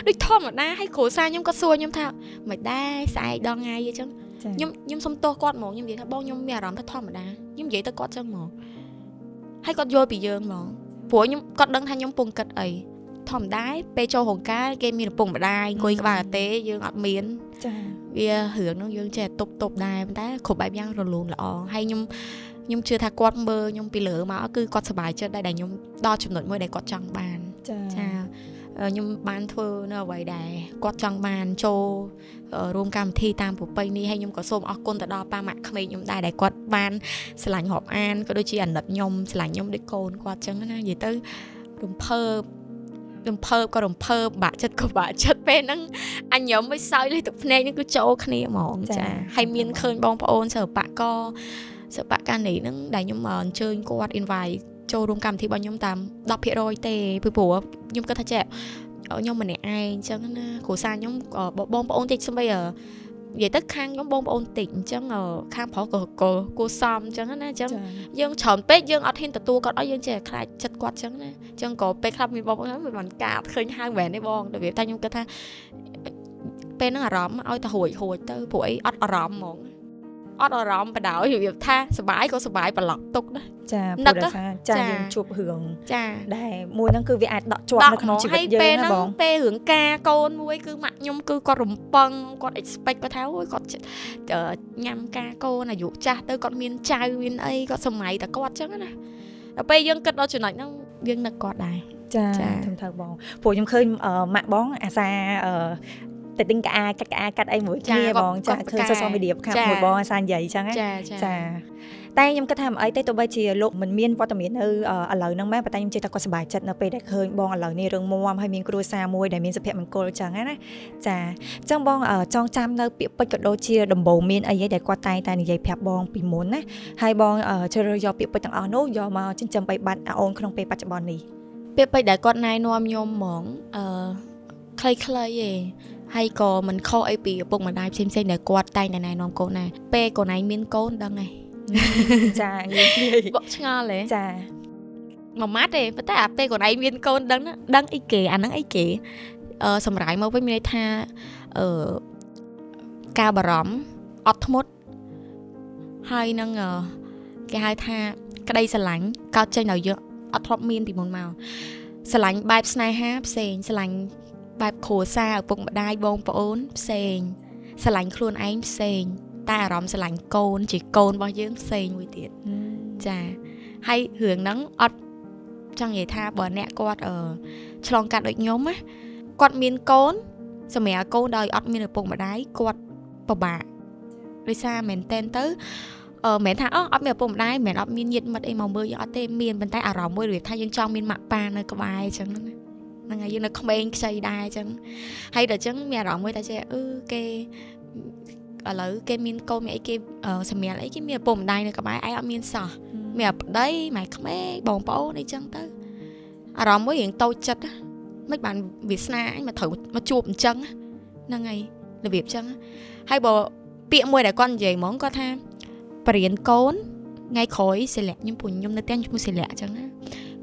ដូចធម្មតាហើយគ្រួសារខ្ញុំក៏សួរខ្ញុំថាមិនដែរស្អែកដល់ថ្ងៃអញ្ចឹងខ្ញុំសុំទោសគាត់ហ្មងខ្ញុំនិយាយថាបងខ្ញុំមានអារម្មណ៍ថាធម្មតាខ្ញុំនិយាយទៅគាត់អញ្ចឹងហ្មងហើយគាត់យល់ពីយើងហ្មងព្រោះខ្ញុំគាត់ដឹងថាខ្ញុំពងគិតអីធម្មតាពេលចូលរោងការគេមានឪពុកម្ដាយអង្គុយក្បាលទេយើងអត់មានចាវារឿងហ្នឹងយើងចេះទប់ដែរប៉ុន្តែគ្រប់បែបយ៉ាងរលូនល្អហើយខ្ញុំជឿថាគាត់មើលខ្ញុំពីលើមកគឺគាត់សប្បាយចិត្តដែរដែលខ្ញុំដល់ចំណុចមួយដែលគាត់ចង់បានចាខ្ញុំបានធ្វើនៅអ្វីដែលគាត់ចង់បានចូលរួមកម្មវិធីតាមប្រពៃណីហើយខ្ញុំក៏សូមអរគុណទៅដល់ប៉ាម៉ាក់ក្មេងខ្ញុំដែរដែលគាត់បានឆ្លាញ់រាប់អានក៏ដូចជាអាណិតខ្ញុំឆ្លាញ់ខ្ញុំដូចកូនគាត់ចឹងណានិយាយទៅរំភើបក៏រំភើបបាក់ចិត្តក៏បាក់ចិត្តពេលហ្នឹងអញខ្ញុំមិនសើចលេទឹកភ្នែកហ្នឹងគឺចូលគ្នាហ្មងចាហើយមានឃើញបងប្អូនសិល្បករនេះហ្នឹងដែលខ្ញុំអញ្ជើញគាត់ invite ចូលរួមកម្មវិធីរបស់ខ្ញុំតាម 10% ទេពីព្រោះខ្ញុំគិតថាចេះខ្ញុំម្នាក់ឯងអញ្ចឹងណាគ្រួសារខ្ញុំបងប្អូនតិចស្មីនិយាយទៅខាងខ្ញុំបងប្អូនតិចអញ្ចឹងខាងប្រុសក៏គួសមអញ្ចឹងណាអញ្ចឹងយើងច្រើនពេកយើងអត់ហ៊ានទទួលគាត់ឲ្យយើងចេះខ្លាចចិត្តគាត់អញ្ចឹងណាអញ្ចឹងក៏ពេលខ្លះមានបងប្អូនមិនបានកាត់ឃើញហៅមែនទេបងរបៀបតែខ្ញុំគិតថាពេលហ្នឹងអារម្មណ៍ឲ្យតែរួចទៅព្រោះអីអត់អារម្មណ៍ហ្មងអត់អារម្មណ៍បដ ாய் របៀបថាសុបាយក៏សុបាយប្រឡប់ទុកដែរចាព្រោះថាចាយើងជួបរឿងចាដែរមួយហ្នឹងគឺវាអាចដកជាប់នៅក្នុងជីវិតយើងណាបងពេលរឿងការកូនមួយគឺម៉ាក់ខ្ញុំគឺគាត់រំពឹងគាត់ expect គាត់ថាអូយគាត់ញ៉ាំការកូនអាយុចាស់ទៅគាត់មានចៅមានអីគាត់សម័យតែគាត់ចឹងណាដល់ពេលយើងគិតដល់ចំណុចហ្នឹងយើងនឹកគាត់ដែរចាខ្ញុំថាបងព្រោះខ្ញុំឃើញម៉ាក់បងអាសាតែទិញកាត់អីមួយគ្នាបងចាឃើញ social media ខាងមួយបងអាសានិយាយអញ្ចឹងចាតែខ្ញុំគិតថាមិនអីទេទោះបីជាលោកមិនមានវត្តមាននៅឥឡូវហ្នឹងមែនប៉ុន្តែខ្ញុំជឿថាគាត់សប្បាយចិត្តនៅពេលដែលឃើញបងឥឡូវនេះរឿងមាំហើយមានគ្រួសារមួយដែលមានសុភមង្គលអញ្ចឹងណាចាអញ្ចឹងបងចងចាំនៅពាក្យពេចន៍ក៏ដូចជាដំបូងមានអីដែលគាត់តែងតែនិយាយប្រាប់បងពីមុនណាហើយបងជ្រើសរើសយកពាក្យពេចន៍ទាំងអស់នោះយកមកចិញ្ចឹមបីបាត់អូនក្នុងពេលបច្ចុប្បន្ននេះពាក្យពេចន៍ដែលគាត់ណែនាំខ្ញុំហ្មងខ្លីៗឯងហើយក៏មិនខុសអីពីឪពុកម្ដាយផ្សេងៗដែលគាត់តែងតែណែនាំកូនដែរពេលកូនឯងមានកូនដឹងហើយចាងាយបកឆ្ងល់ហ៎ចាមួយម៉ាត់ទេប៉ុន្តែអាពេលកូនឯងមានកូនដឹងអីគេអាហ្នឹងអីគេសម្រាប់មកវិញមានន័យថាការបារម្ភអត់ធ្មត់ហើយនឹងគេហៅថាក្តីស្រឡាញ់កើតចេញដោយយើងអត់ធ្លាប់មានពីមុនមកស្រឡាញ់បែបស្នេហាផ្សេងស្រឡាញ់បែបគ្រួសារឪពុកម្ដាយបងប្អូនផ្សេងស្រឡាញ់ខ្លួនឯងផ្សេងតែអារម្មណ៍ស្រឡាញ់កូនជាកូនរបស់យើងផ្សេងមួយទៀតចាហើយរឿងហ្នឹងអត់ចង់និយាយថាបើអ្នកគាត់ឆ្លងកាត់ដូចខ្ញុំណាគាត់មានកូនសម្រាប់កូនដោយអត់មានឪពុកម្ដាយគាត់ពិបាកដោយសារមែនតែនទៅមិនថាអត់មានឪពុកម្ដាយមិនអត់មានញាតិមិត្តអីមកមើលយើងអត់ទេមានប៉ុន្តែអារម្មណ៍មួយរបៀបថាយើងចង់មានម៉ាក់ប៉ានៅក្បែរអញ្ចឹងណាហ្នឹងហើយយើងនៅក្មេងខ្ចីដែរអញ្ចឹងហើយដល់អញ្ចឹងមានអារម្មណ៍មួយថាចេះគេឥឡូវគេមានកូនមានអីគេសម្រាប់អីគេមានឪពុកម្ដាយនៅក្បែរឯងអត់មានសោះមានអាប្តីម៉ែក្មេងបងប្អូនអីចឹងទៅអារម្មណ៍មួយរៀងតូចចិត្តមិនបានវាសនាអញមកត្រូវមកជួបអញ្ចឹងហ្នឹងហើយរបៀបអញ្ចឹងហើយបើពាក្យមួយដែលគាត់និយាយហ្មងគាត់ថាបរៀនកូនថ្ងៃក្រោយសិលាក់ខ្ញុំនៅផ្ទះឈ្មោះសិលាក់អញ្ចឹងណា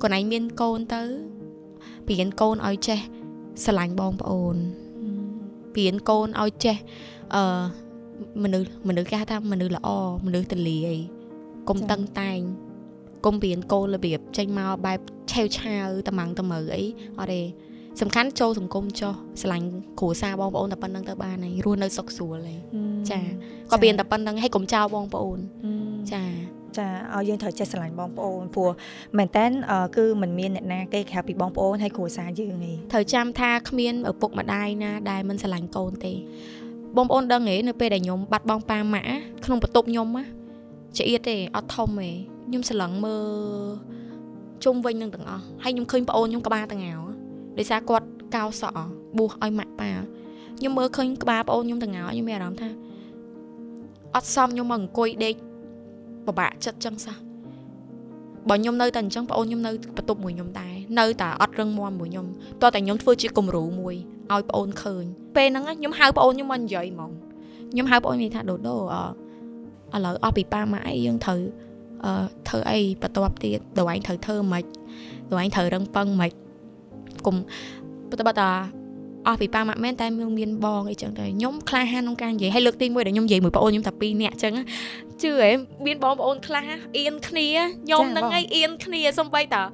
កូនឯងមានកូនទៅបរៀនកូនឲ្យចេះស្រឡាញ់បងប្អូនបរៀនកូនឲ្យចេះមនុស្សគេហៅថាមនុស្សល្អមនុស្សទលាយកុំតឹងតែងកុំបរៀនកូនរបៀបចេញមកបែបឆេវឆាវត្មាំងត្មើអីអត់ទេសំខាន់ចូលសង្គមចុះស្រឡាញ់គ្រួសារបងប្អូនតែប៉ុណ្្នឹងទៅបានហើយរស់នៅសុខស្រួលហើយចាក៏មានតែប៉ុណ្្នឹងហើយកុំចោលបងប្អូនចា ចាឲ្យយើងត្រូវចេះស្រឡាញ់បងប្អូនព្រោះមែនតើគឺមិនមានអ្នកណាគេក្រៅពីបងប្អូនហើយគ្រួសារយើងទេត្រូវចាំថាគ្មានឪពុកម្ដាយណាដែលមិនស្រឡាញ់កូនទេបងប្អូនដឹងទេនៅពេលដែលខ្ញុំបាត់បង់ប៉ាម៉ាក់ក្នុងបន្ទប់ខ្ញុំចៀតទេអត់ធំទេខ្ញុំស្រឡឹងមើលជុំវិញនឹងទាំងអស់ហើយខ្ញុំឃើញប្អូនខ្ញុំក្បាលទាំងងោដោយសារគាត់កោសក់បួសឲ្យម៉ាក់ប៉ាខ្ញុំមើលឃើញក្បាលប្អូនខ្ញុំទាំងងោខ្ញុំមានអារម្មណ៍ថាអត់សមខ្ញុំមកអង្គុយដេកពិបាកចិត្តចឹងសោះបើខ្ញុំនៅតែអញ្ចឹងប្អូនខ្ញុំនៅបន្ទប់មួយខ្ញុំដែរនៅតែអត់រឹងមាំមួយខ្ញុំតោះតែខ្ញុំធ្វើជាគំរូមួយឲ្យប្អូនឃើញពេលហ្នឹងខ្ញុំហៅប្អូនខ្ញុំមកនិយាយហ្មងខ្ញុំហៅប្អូននិយាយថាដូដូឥឡូវអស់ពីប៉ាម៉ាក់អីយើងត្រូវធ្វើអីបន្ទាប់ទៀតតើឯងត្រូវធ្វើម៉េចតើឯងត្រូវរឹងប៉ឹងម៉េចគុំបើតាអស់ពីប៉ាម៉ាក់មែនតែមានបងអីចឹងទៅខ្ញុំក្លាហានក្នុងការនិយាយហើយលើកទី1ដែលខ្ញុំនិយាយមួយប្អូនខ្ញុំតែ2នាក់ចឹងជឿហ៎មានបងប្អូនខ្លះអៀនគ្នាខ្ញុំនឹងឯងអៀនគ្នាសំបីត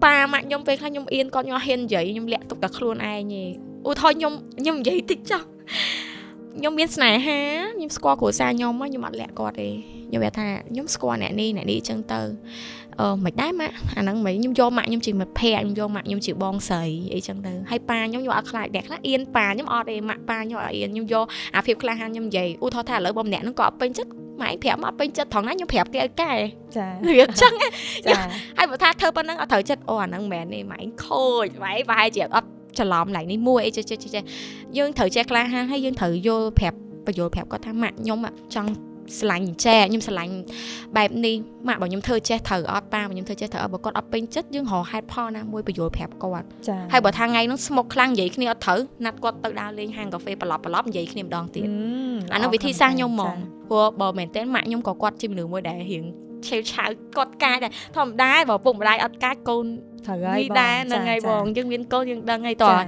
ាប៉ាម៉ាក់ខ្ញុំពេលខ្លះខ្ញុំអៀនគាត់ខ្ញុំហ៊ាននិយាយខ្ញុំលាក់ទុកតែខ្លួនឯងទេឧទាហរណ៍ខ្ញុំនិយាយតិចចុះខ្ញុំមានស្នេហាខ្ញុំស្គាល់គ្រួសារខ្ញុំខ្ញុំអត់លាក់គាត់ទេខ្ញុំនិយាយថាខ្ញុំស្គាល់អ្នកនេះអញ្ចឹងទៅមិនដែរម៉ាក់អាហ្នឹងមិនខ្ញុំយកម៉ាក់ខ្ញុំជាមិត្តភក្តិខ្ញុំយកម៉ាក់ខ្ញុំជាបងស្រីអីចឹងទៅហើយប៉ាខ្ញុំយកអត់ខ្លាចអ្នកខ្លះអៀនប៉ាខ្ញុំអត់ទេម៉ាក់ប៉ាខ្ញុំអត់អៀនខ្ញុំយកអាភាពក្លាហានខ្ញុំនិយាយឧទាហរណ៍ថាឥឡូវបងម្នាក់ហ្នឹងក៏អត់ពេញចិត្តម៉ែឯងប្រាប់មកអត់ពេញចិត្តត្រង់ណាខ្ញុំប្រាប់គេឲ្យកែចារៀបចឹងចាហើយបើថាធ្វើប៉ុណ្ណឹងអត់ត្រូវចិត្តអាហ្នឹងមិនមែនទេម៉ែឯងខូចម៉ែប្រហែលជាអត់ច្រឡំឡើងនេះមួយអីចេះយើងត្រូវចេះក្លាហានហើយយើងត្រូវយល់ប្រាប់បញ្យល់ប្រាប់គាត់ថាម៉ាក់ខ្ញុំចង់ស្រឡាញ់ចេះខ្ញុំស្រឡាញ់បែបនេះម៉ាក់បើខ្ញុំធ្វើចេះត្រូវអត់ប៉ាបើខ្ញុំធ្វើចេះត្រូវអត់បើគាត់អត់ពេញចិត្តយើងរកហេតុផលណាមួយបញ្យល់ប្រាប់គាត់ហើយបើថាថ្ងៃនោះស្មុកខ្លាំងនិយាយគ្នាអត់ត្រូវណាត់គាត់ទៅដើរលេងហាងកាហ្វេប្រឡប់និយាយគ្នាម្ដងទៀតអានោះវិធីសាស្ត្រខ្ញុំហ្មងព្រោះបើមែនតើម៉ាក់ខ្ញុំក៏គាត់ជាមនុស្សមួយដែលរៀងឆេវឆាវគាត់កាចដែរធម្មតាបើពុកម្ដាយអត់កាចកូនត្រូវហើយបងដែរហ្នឹងហើយបងយើងមានកូនយើងដឹងហើយតើ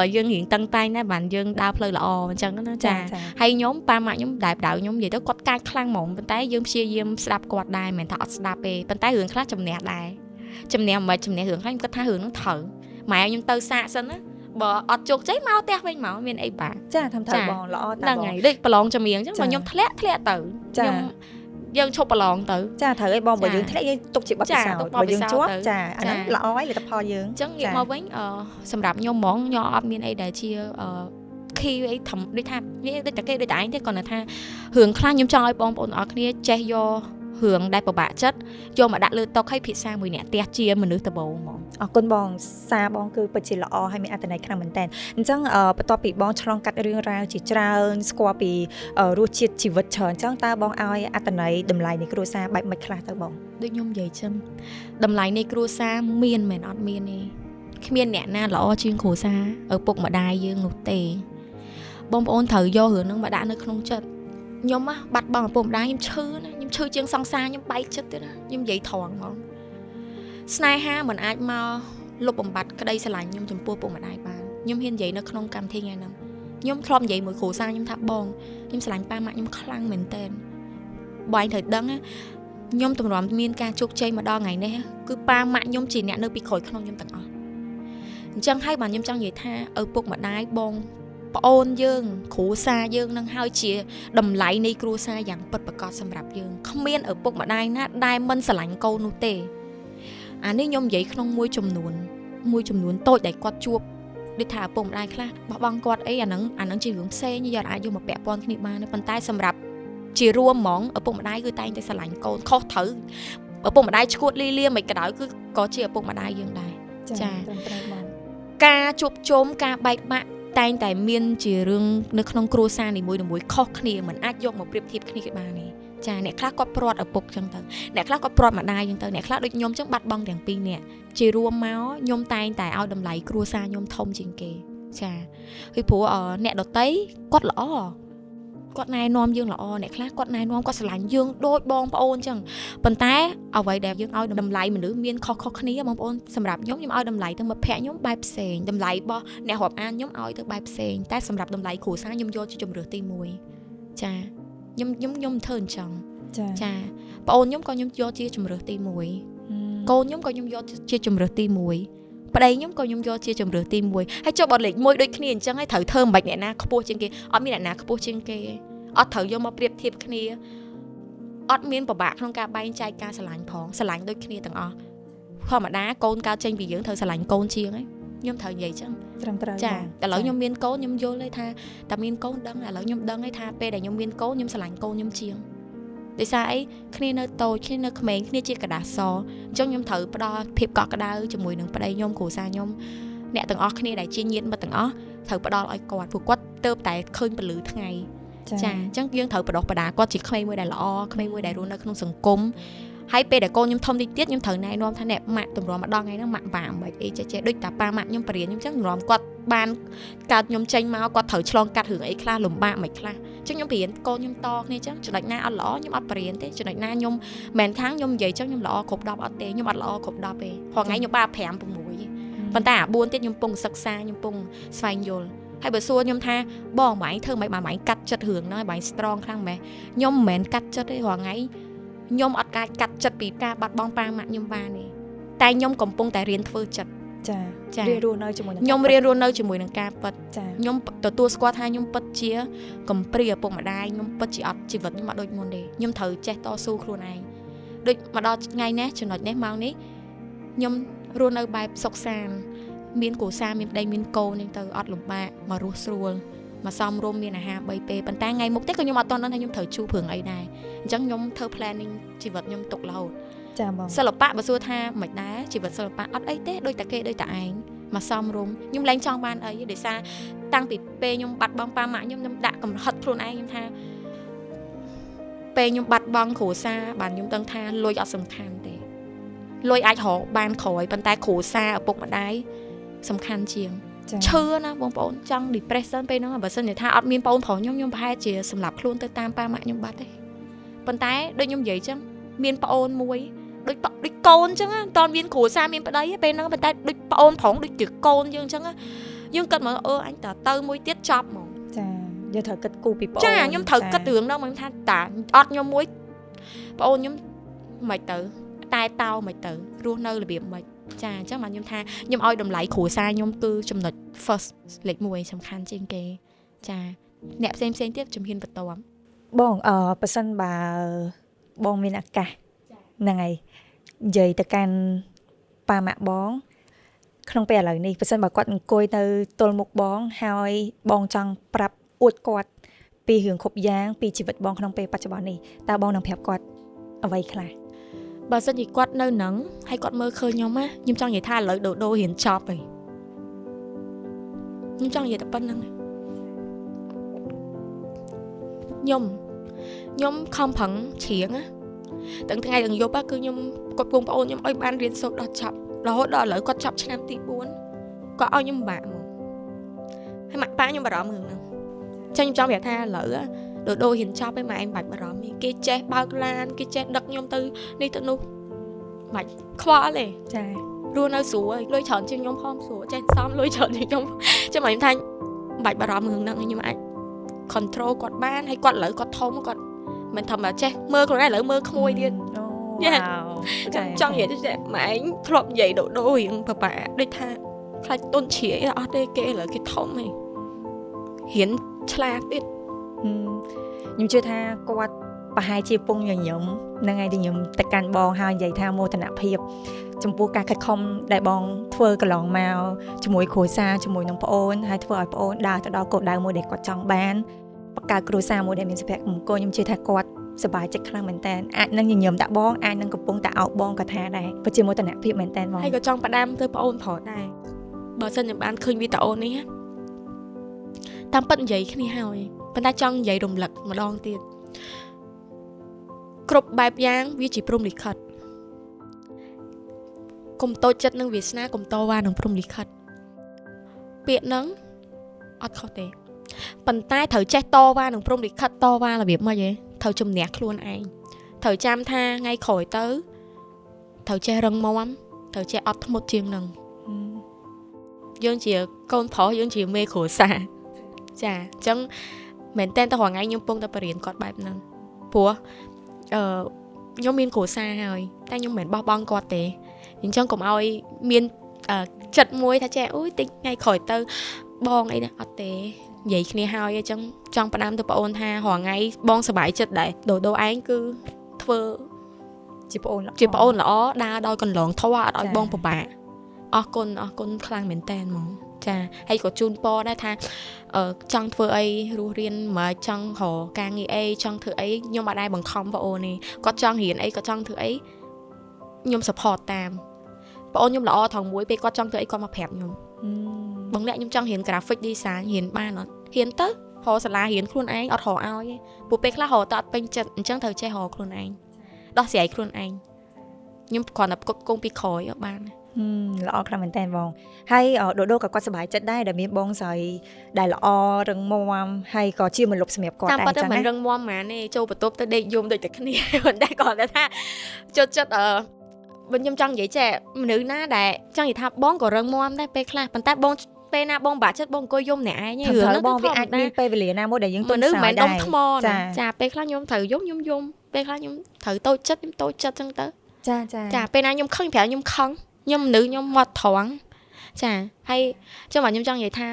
យើងរៀងតឹងតែងដែរបានយើងដើរផ្លូវល្អអញ្ចឹងណាចាហើយខ្ញុំប៉ាម៉ាក់ខ្ញុំដែលបដៅខ្ញុំនិយាយទៅគាត់កាចខ្លាំងហ្មងប៉ុន្តែយើងព្យាយាមស្ដាប់គាត់ដែរមិនមែនថាអត់ស្ដាប់ទេប៉ុន្តែរឿងខ្លះជំនះដែរជំនះមិនជំនះរឿងខ្លះខ្ញុំគិតថារឿងហ្នឹងត្រូវម៉ែខ្ញុំទៅសាកសិនណាបើអត់ជោគជ័យមកផ្ទះវិញមកមានអីបាក់ចាធ្វើត្រូវបងល្អតាហ្នឹងហើយដូចប្រឡងចម្រៀងអញ្ចឹងបើខ្ញុំធ្លាក់ទៅខ្ញុំយើងឈប់ប្រឡងទៅចាត្រូវឲ្យបងបើយើងធ្លាក់យើងទុកជាបទពិសោធន៍បើយើងជាប់ចាអាហ្នឹងល្អហើយលទ្ធផលយើងអញ្ចឹងងាកមកវិញសម្រាប់ខ្ញុំហ្មងខ្ញុំអត់មានអីដែលជាខីអីធំដូចថាវាដូចតែគេដូចតែឯងទេគាត់ថារឿងខ្លះខ្ញុំចង់ឲ្យបងប្អូនអរគ្នាចេះយករឿងដែលពិបាកចិត្តយកមកដាក់លើតុឲ្យភាសាមួយអ្នកផ្ទះជាមនុស្សដំបូងហ្មងអរគុណបងសារបងគឺពិតជាល្អហើយមានអត្ថន័យខ្លាំងមែនតើអញ្ចឹងបន្ទាប់ពីបងឆ្លងកាត់រឿងរ៉ាវជាច្រើនស្គាល់ពីរសជាតិជីវិតច្រើនអញ្ចឹងតើបងឲ្យអត្ថន័យតម្លៃនៃគ្រួសារបែបម៉េចខ្លះទៅបងដូចខ្ញុំនិយាយចឹងតម្លៃនៃគ្រួសារមានមែនអត់មានទេគ្មានអ្នកណាល្អជាងគ្រួសារឪពុកម្ដាយយើងនោះទេបងប្អូនត្រូវយករឿងហ្នឹងមកដាក់នៅក្នុងចិត្តខ្ញុំបាត់បង់ឪពុកម្ដាយខ្ញុំឈឺណាខ្ញុំឈឺជាងសង្សារខ្ញុំបែកចិត្តទៀតណាខ្ញុំនិយាយត្រង់ហ្មងស្នេហាមិនអាចមកលុបបំបាត់ក្តីស្រឡាញ់ខ្ញុំចំពោះឪពុកម្ដាយបានខ្ញុំហ៊ាននិយាយនៅក្នុងកម្មវិធីថ្ងៃហ្នឹងខ្ញុំធ្លាប់និយាយមួយគ្រូសាស្ត្រខ្ញុំថាបងខ្ញុំស្រឡាញ់ប៉ាម៉ាក់ខ្ញុំខ្លាំងមែនតើបងឯងត្រូវដឹងខ្ញុំទម្រាំមានការជោគជ័យមកដល់ថ្ងៃនេះគឺប៉ាម៉ាក់ខ្ញុំជាអ្នកនៅពីក្រោយក្នុងខ្ញុំទាំងអស់អញ្ចឹងហើយបានខ្ញុំចង់និយាយថាឪពុកម្ដាយបងប្អូនយើងគ្រួសារយើងនឹងហើយជាតម្លៃនៃគ្រួសារយ៉ាងពិតប្រាកដសម្រាប់យើងគ្មានឪពុកម្ដាយណាដែលមិនស្រឡាញ់កូននោះទេអានេះខ្ញុំនិយាយក្នុងមួយចំនួនតូចដែលគាត់ជួបដូចថាឪពុកម្ដាយខ្លះបោះបង់គាត់អីអាហ្នឹងជារឿងផ្សេងយើងអាចយកមកពាក់ព័ន្ធគ្នាបានប៉ុន្តែសម្រាប់ជារួមហ្មងឪពុកម្ដាយគឺតែងតែស្រឡាញ់កូនខុសត្រូវឪពុកម្ដាយឈួតលីលាមិនក្តៅគឺក៏ជាឪពុកម្ដាយយើងដែរចាត្រឹមត្រូវបងការជួបជុំការបែកបាក់តែងតែមានជារឿងនៅក្នុងគ្រួសារនីមួយៗខុសគ្នាមិនអាចយកមកប្រៀបធៀបគ្នាបានទេចាអ្នកខ្លះគាត់ព្រាត់ឪពុកចឹងទៅអ្នកខ្លះគាត់ព្រាត់ម្ដាយចឹងទៅអ្នកខ្លះដូចខ្ញុំចឹងបាត់បង់ទាំងពីរនាក់ជារួមមកខ្ញុំតែងតែឲ្យតម្លៃគ្រួសារខ្ញុំធំជាងគេចាពីព្រោះអ្នកដតីគាត់ល្អគាត់ណែនាំយើងល្អអ្នកខ្លះគាត់ណែនាំគាត់ស្រឡាញ់យើងដូចបងប្អូនចឹងប៉ុន្តែអ្វីដែលយើងឲ្យតម្លៃមនុស្សមានខុសគ្នាបងប្អូនសម្រាប់ខ្ញុំឲ្យតម្លៃទៅមិត្តភក្តិខ្ញុំបែបផ្សេងតម្លៃរបស់អ្នករាប់អានខ្ញុំឲ្យទៅបែបផ្សេងតែសម្រាប់តម្លៃគ្រួសារខ្ញុំយកជាជំរើសទី1ចាខ្ញុំធ្វើអញ្ចឹងចាប្អូនខ្ញុំក៏ខ្ញុំយកជាជំរើសទី1កូនខ្ញុំក៏ខ្ញុំយកជាជំរើសទី1ប្តីខ្ញុំក៏ខ្ញុំយកជាជំរើសទី1ហើយចុះបើលេខ1ដូចគ្នាអញ្ចឹងហើយត្រូវធ្វើមិនបាច់អ្នកណាខ្ពស់ជាងគេអត់មានអ្នកណាខ្ពស់ជាងគេអត់ត្រូវយកមកប្រៀបធៀបគ្នា អត់មានពិបាកក្នុងការបែងចែកការស្រឡាញ់ផងស្រឡាញ់ដូចគ្នាទាំងអស់ធម្មតាកូនកើតចេញពីយើងត្រូវស្រឡាញ់កូនជាងហ្នឹងខ្ញុំត្រូវនិយាយចឹងត្រឹមត្រូវ ចាឥឡូវខ្ញុំមានកូនខ្ញុំយល់ទេថាតែមានកូនដឹងឥឡូវខ្ញុំដឹងទេថាពេលដែលខ្ញុំមានកូនខ្ញុំស្រឡាញ់កូនខ្ញុំជាងដោយសារអីគ្នានៅតូចគ្នានៅក្មេងគ្នាជាกระดาษសអញ្ចឹងខ្ញុំត្រូវផ្ដល់ភាពកក់ក្ដៅជាមួយនឹងប្តីខ្ញុំគ្រួសារខ្ញុំអ្នកទាំងអស់គ្នាដែលជាញាតិមិត្តទាំងអស់ត្រូវផ្ដល់ឲ្យគាត់ព្រោះគាត់ទៅតែឃើញពលឺថ្ងៃចាអញ្ចឹងយើងត្រូវបដោះបដាគាត់ជាក្មេងមួយដែលល្អក្មេងមួយដែលរស់នៅក្នុងសង្គមហើយពេលដែលកូនខ្ញុំធំតិចទៀតខ្ញុំត្រូវណែនាំថាអ្នកម៉ាក់ទម្រាំម្ដងថ្ងៃហ្នឹងម៉ាក់បាមិនអីចេះដូចតាប៉ាម៉ាក់ខ្ញុំបរៀនខ្ញុំអញ្ចឹងទម្រាំគាត់បានកើតខ្ញុំចេញមកគាត់ត្រូវឆ្លងកាត់រឿងអីខ្លះលំបាកមិនខ្លះអញ្ចឹងខ្ញុំបរៀនកូនខ្ញុំតគ្នាអញ្ចឹងចំណុចណាអត់ល្អខ្ញុំអត់បរៀនទេចំណុចណាខ្ញុំមិនខាងខ្ញុំនិយាយអញ្ចឹងខ្ញុំល្អគ្រប់10អត់ទេខ្ញុំអត់ល្អគ្រប់10ទេព្រោះថ្ងៃខ្ញុំបាន5 6ប៉ុន្តែអា4ទៀតខ្ញុំពងសិក្សាខ្ញុំពងស្វែងយល់ហើយបើសួរខ្ញុំថាបងម៉ែធ្វើមិនបានម៉ែកាត់ចិត្តរឿងហ្នឹងឲ្យម៉ែ strong ខ្លាំងម៉ែខ្ញុំមិនមែនកាត់ចិត្តទេរាល់ថ្ងៃខ្ញុំអត់កាត់ចិត្តពីការបាត់បង់ប៉ាម៉ាក់ខ្ញុំបានទេតែខ្ញុំកំពុងតែរៀនធ្វើចិត្តចារៀនរស់នៅជាមួយនឹងខ្ញុំរៀនរស់នៅជាមួយនឹងការពិតចាខ្ញុំទទួលស្គាល់ថាខ្ញុំពិតជាកំព្រាឪពុកម្ដាយខ្ញុំពិតជាអត់ជីវិតខ្ញុំអត់ដូចមុនទេខ្ញុំត្រូវចេះតស៊ូខ្លួនឯងដូចមកដល់ថ្ងៃនេះចំណុចនេះម៉ោងនេះខ្ញុំរស់នៅបែបសុខសាន្តមានគ្រួសារមានប្តីមានកូនហ្នឹងទៅអត់លំបាកមករស់ស្រួលមកសំរុំមានអាហារ3ពេលប៉ុន្តែថ្ងៃមុខទៀតក៏ខ្ញុំអត់ទាន់ដឹងថាខ្ញុំត្រូវជួបរឿងអីដែរអញ្ចឹងខ្ញុំធ្វើ planning ជីវិតខ្ញុំទុករហូតចាបងសិល្បៈបើសួរថាមិនដែរជីវិតសិល្បៈអត់អីទេដូចតែគេដូចតែឯងមកសំរុំខ្ញុំលែងចង់បានអីដោយសារតាំងពីពេលខ្ញុំបាត់បង់ប៉ាម៉ាក់ខ្ញុំដាក់កំហិតខ្លួនឯងខ្ញុំថាពេលខ្ញុំបាត់បង់គ្រួសារបានខ្ញុំដឹងថាលុយអត់សំខាន់ទេលុយអាចរកបានក្រោយប៉ុន្តែគ្រួសារឪពុកម្ដាយសំខាន់ជាងឈឺណាបងប្អូនចង់ depression ពេលហ្នឹងបើសិនជាថាអត់មានបងប្រុសខ្ញុំប្រហែលជាសម្លាប់ខ្លួនទៅតាមប៉ាម៉ាក់ខ្ញុំបាត់ទេប៉ុន្តែដូចខ្ញុំនិយាយចឹងមានប្អូនមួយដូចកូនចឹងមិនតមានគ្រួសារមានប្តីពេលហ្នឹងប៉ុន្តែដូចប្អូនប្រុសដូចជាកូនយើងចឹងយើងគិតមកអញតើទៅមួយទៀតចប់ហ្មងចាយើងត្រូវគិតគូពីប្អូនចាខ្ញុំត្រូវគិតរឿងហ្នឹងមកថាតាអត់ខ្ញុំមួយប្អូនខ្ញុំមិនទៅតែតោមិនទៅរស់នៅរបៀបមិនចាអញ្ចឹងមកខ្ញុំថាខ្ញុំឲ្យតម្លៃគ្រួសារខ្ញុំគឺចំណុច first លេខ1សំខាន់ជាងគេចាអ្នកផ្សេងទៀតជំហានបន្ទាប់បងប៉ះសិនបើបងមានឱកាសហ្នឹងហើយនិយាយទៅកាន់ប៉ាម៉ាក់បងក្នុងពេលឥឡូវនេះប៉ះសិនបើគាត់អង្គុយទៅទល់មុខបងហើយបងចង់ប្រាប់អួតគាត់ពីរឿងគ្រប់យ៉ាងពីជីវិតបងក្នុងពេលបច្ចុប្បន្ននេះតើបងនឹងប្រាប់គាត់អ្វីខ្លះបើសិនជាគាត់នៅនឹងហើយគាត់មើលឃើញខ្ញុំខ្ញុំចង់និយាយថាឥឡូវដូររៀនចប់ហើយខ្ញុំចង់និយាយតែប៉ុណ្្នឹងខ្ញុំខំប្រឹងច្រៀងទាំងថ្ងៃទាំងយប់គឺខ្ញុំគាត់បងប្អូនខ្ញុំឲ្យបានរៀនសូត្រដល់ចប់រហូតដល់ឥឡូវគាត់ចប់ឆ្នាំទី4គាត់ឲ្យខ្ញុំពិបាកមកហើយម៉ាក់ប៉ាខ្ញុំបារម្ភរឿងហ្នឹងចឹងខ្ញុំចង់ប្រាប់ថាឥឡូវដូររៀនចប់ហើយម៉ែឯងបាច់បារម្ភគេចេះបើកឡានគេចេះដឹកខ្ញុំទៅនេះទៅនោះមិនខ្វល់ទេចារស់នៅស្រួលលុយច្រើនជាងខ្ញុំផងស្រួលចេះសំលុយច្រើនជាងខ្ញុំចាំខ្ញុំថាបាច់បារម្ភរឿងហ្នឹងខ្ញុំអាច control គាត់បានហើយគាត់ឥឡូវគាត់ធំគាត់មិនធម្មតាចេះមើលខ្លួនឯងឥឡូវមើលក្មួយទៀតចង់និយាយថាម៉ែឯងធ្លាប់និយាយដូររៀងប្រហែលដូចថាខ្លាចទុនជ្រាយអត់ទេគេឥឡូវគេធំហើយរៀនឆ្លាតទៀតខ្ញុំជឿថាគាត់ប្រហែលជាពងញញឹមហ្នឹងហើយញញឹមទៅកាន់បងហើយនិយាយថាមោទនភាពចំពោះការខិតខំដែលបងធ្វើកន្លងមកជាមួយគ្រួសារជាមួយនឹងប្អូនហើយធ្វើឲ្យប្អូនដើរទៅដល់គោលដៅមួយដែលគាត់ចង់បានបង្កើតគ្រួសារមួយដែលមានសុភមង្គលខ្ញុំជឿថាគាត់សប្បាយចិត្តខ្លាំងមែនតើអាចនឹងញញឹមតាក់បងអាចនឹងកំពុងតែអោបបងក៏ថាដែរពិតជាមោទនភាពមែនតើបងហើយក៏ចង់ផ្ដាំទៅប្អូនប្រុសដែរបើសិនខ្ញុំបានឃើញវីដេអូនេះតាមពិតនិយាយគ្នាហើយប៉ុន្តែចង់និយាយរំលឹកម្ដងទៀតគ្រប់បែបយ៉ាងវាជាព្រំលិខិតកុំតូចចិត្តនឹងវាសនាកុំតវ៉ានឹងព្រំលិខិតពាក្យហ្នឹងអត់ខុសទេប៉ុន្តែត្រូវចេះតវ៉ានឹងព្រំលិខិតតវ៉ារបៀបម៉េចត្រូវជំនះខ្លួនឯងត្រូវចាំថាថ្ងៃក្រោយទៅត្រូវចេះរឹងមាំត្រូវចេះអត់ធ្មត់ជាងនឹងយើងជាកូនប្រុសយើងជាមេគ្រួសារចាអញ្ចឹងមែនតើរាល់ថ្ងៃខ្ញុំពងតែបរៀនគាត់បែបហ្នឹងព្រោះខ្ញុំមានគ្រួសារហើយតែខ្ញុំមិនមែនបោះបង់គាត់ទេអញ្ចឹងកុំឲ្យមានចិត្តមួយថាចេះអូយតិចថ្ងៃក្រោយទៅបងអីណាអត់ទេនិយាយគ្នាហើយអញ្ចឹងចង់ផ្ដាំទៅប្អូនថារាល់ថ្ងៃបងសប្បាយចិត្តដែរដូរឯងគឺ ធ្វើជាប្អូនល្អ ជាប្អូនល្អដើរដោយកន្លងធွာអត់ឲ្យបងពិបាកអរគុណខ្លាំងមែនតើហ្មងចាហើយក៏ជូនពរដែរថាចង់ធ្វើអីរស់រៀនមកចង់រកការងារអីចង់ធ្វើអីខ្ញុំអត់ដែរបង្ខំបងអូនទេគាត់ចង់រៀនអីគាត់ចង់ធ្វើអីខ្ញុំ support តាមបងអូនខ្ញុំល្អថងមួយពេលគាត់ចង់ធ្វើអីគាត់មកប្រាប់ខ្ញុំបងអ្នកខ្ញុំចង់រៀន graphic design រៀនបានអត់រៀនទៅរកសាលារៀនខ្លួនឯងអត់រកឲ្យទេពួកពេលខ្លះរកទៅអត់ពេញចិត្តអញ្ចឹងត្រូវចេះរកខ្លួនឯងដោះស្រាយខ្លួនឯងខ្ញុំគ្រាន់តែផ្គត់ផ្គង់ពីក្រោយបានល្អខ្លាំងមែនតើបងហើយដូក៏គាត់សប្បាយចិត្តដែរដែលមានបងស្រីដែលល្អរឹងមាំហើយក៏ជាមលុបសម្រាប់គាត់ដែរអញ្ចឹងមិនរឹងមាំហ្មងទេចូលបន្ទប់ទៅដេកយំដូចតែគ្នាប៉ុន្តែគាត់ថាចិត្តបើខ្ញុំចង់និយាយចេះមនុស្សណាដែលចង់និយាយថាបងក៏រឹងមាំដែរពេលខ្លះប៉ុន្តែបងពេលណាបងបាក់ចិត្តបងអង្គុយយំម្នាក់ឯងរឿងហ្នឹងបងវាអាចមានពេលវេលាណាមួយដែលយើងទន់ខ្សោយដែរមនុស្សមិនដុំថ្មចាពេលខ្លះខ្ញុំត្រូវយំពេលខ្លះខ្ញុំត្រូវតូចចិត្តខ្ញុំតូចចិត្តចឹងទៅចាពេលណាខ្ញុំខឹងប្រាប់ខ្ញុំខឹងខ្ញុំមនុស្សខ្ញុំមកត្រង់ចាហើយចឹងមកខ្ញុំចង់និយាយថា